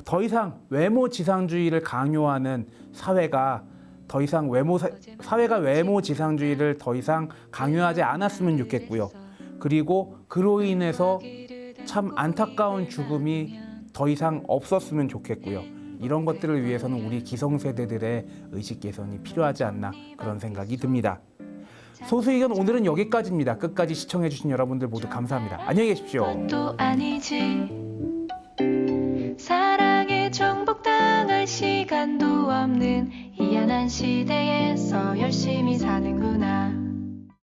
더 이상 외모 지상주의를 강요하는 사회가 더 이상 사회가 외모 지상주의를 더 이상 강요하지 않았으면 좋겠고요. 그리고 그로 인해서 참 안타까운 죽음이 더 이상 없었으면 좋겠고요. 이런 것들을 위해서는 우리 기성세대들의 의식 개선이 필요하지 않나 그런 생각이 듭니다. 소수의견 오늘은 여기까지입니다. 끝까지 시청해주신 여러분들 모두 감사합니다. 안녕히 계십시오. 또 아니지. 사랑에 정복당할 시간도 없는 희한한 시대에서 열심히 사는구나.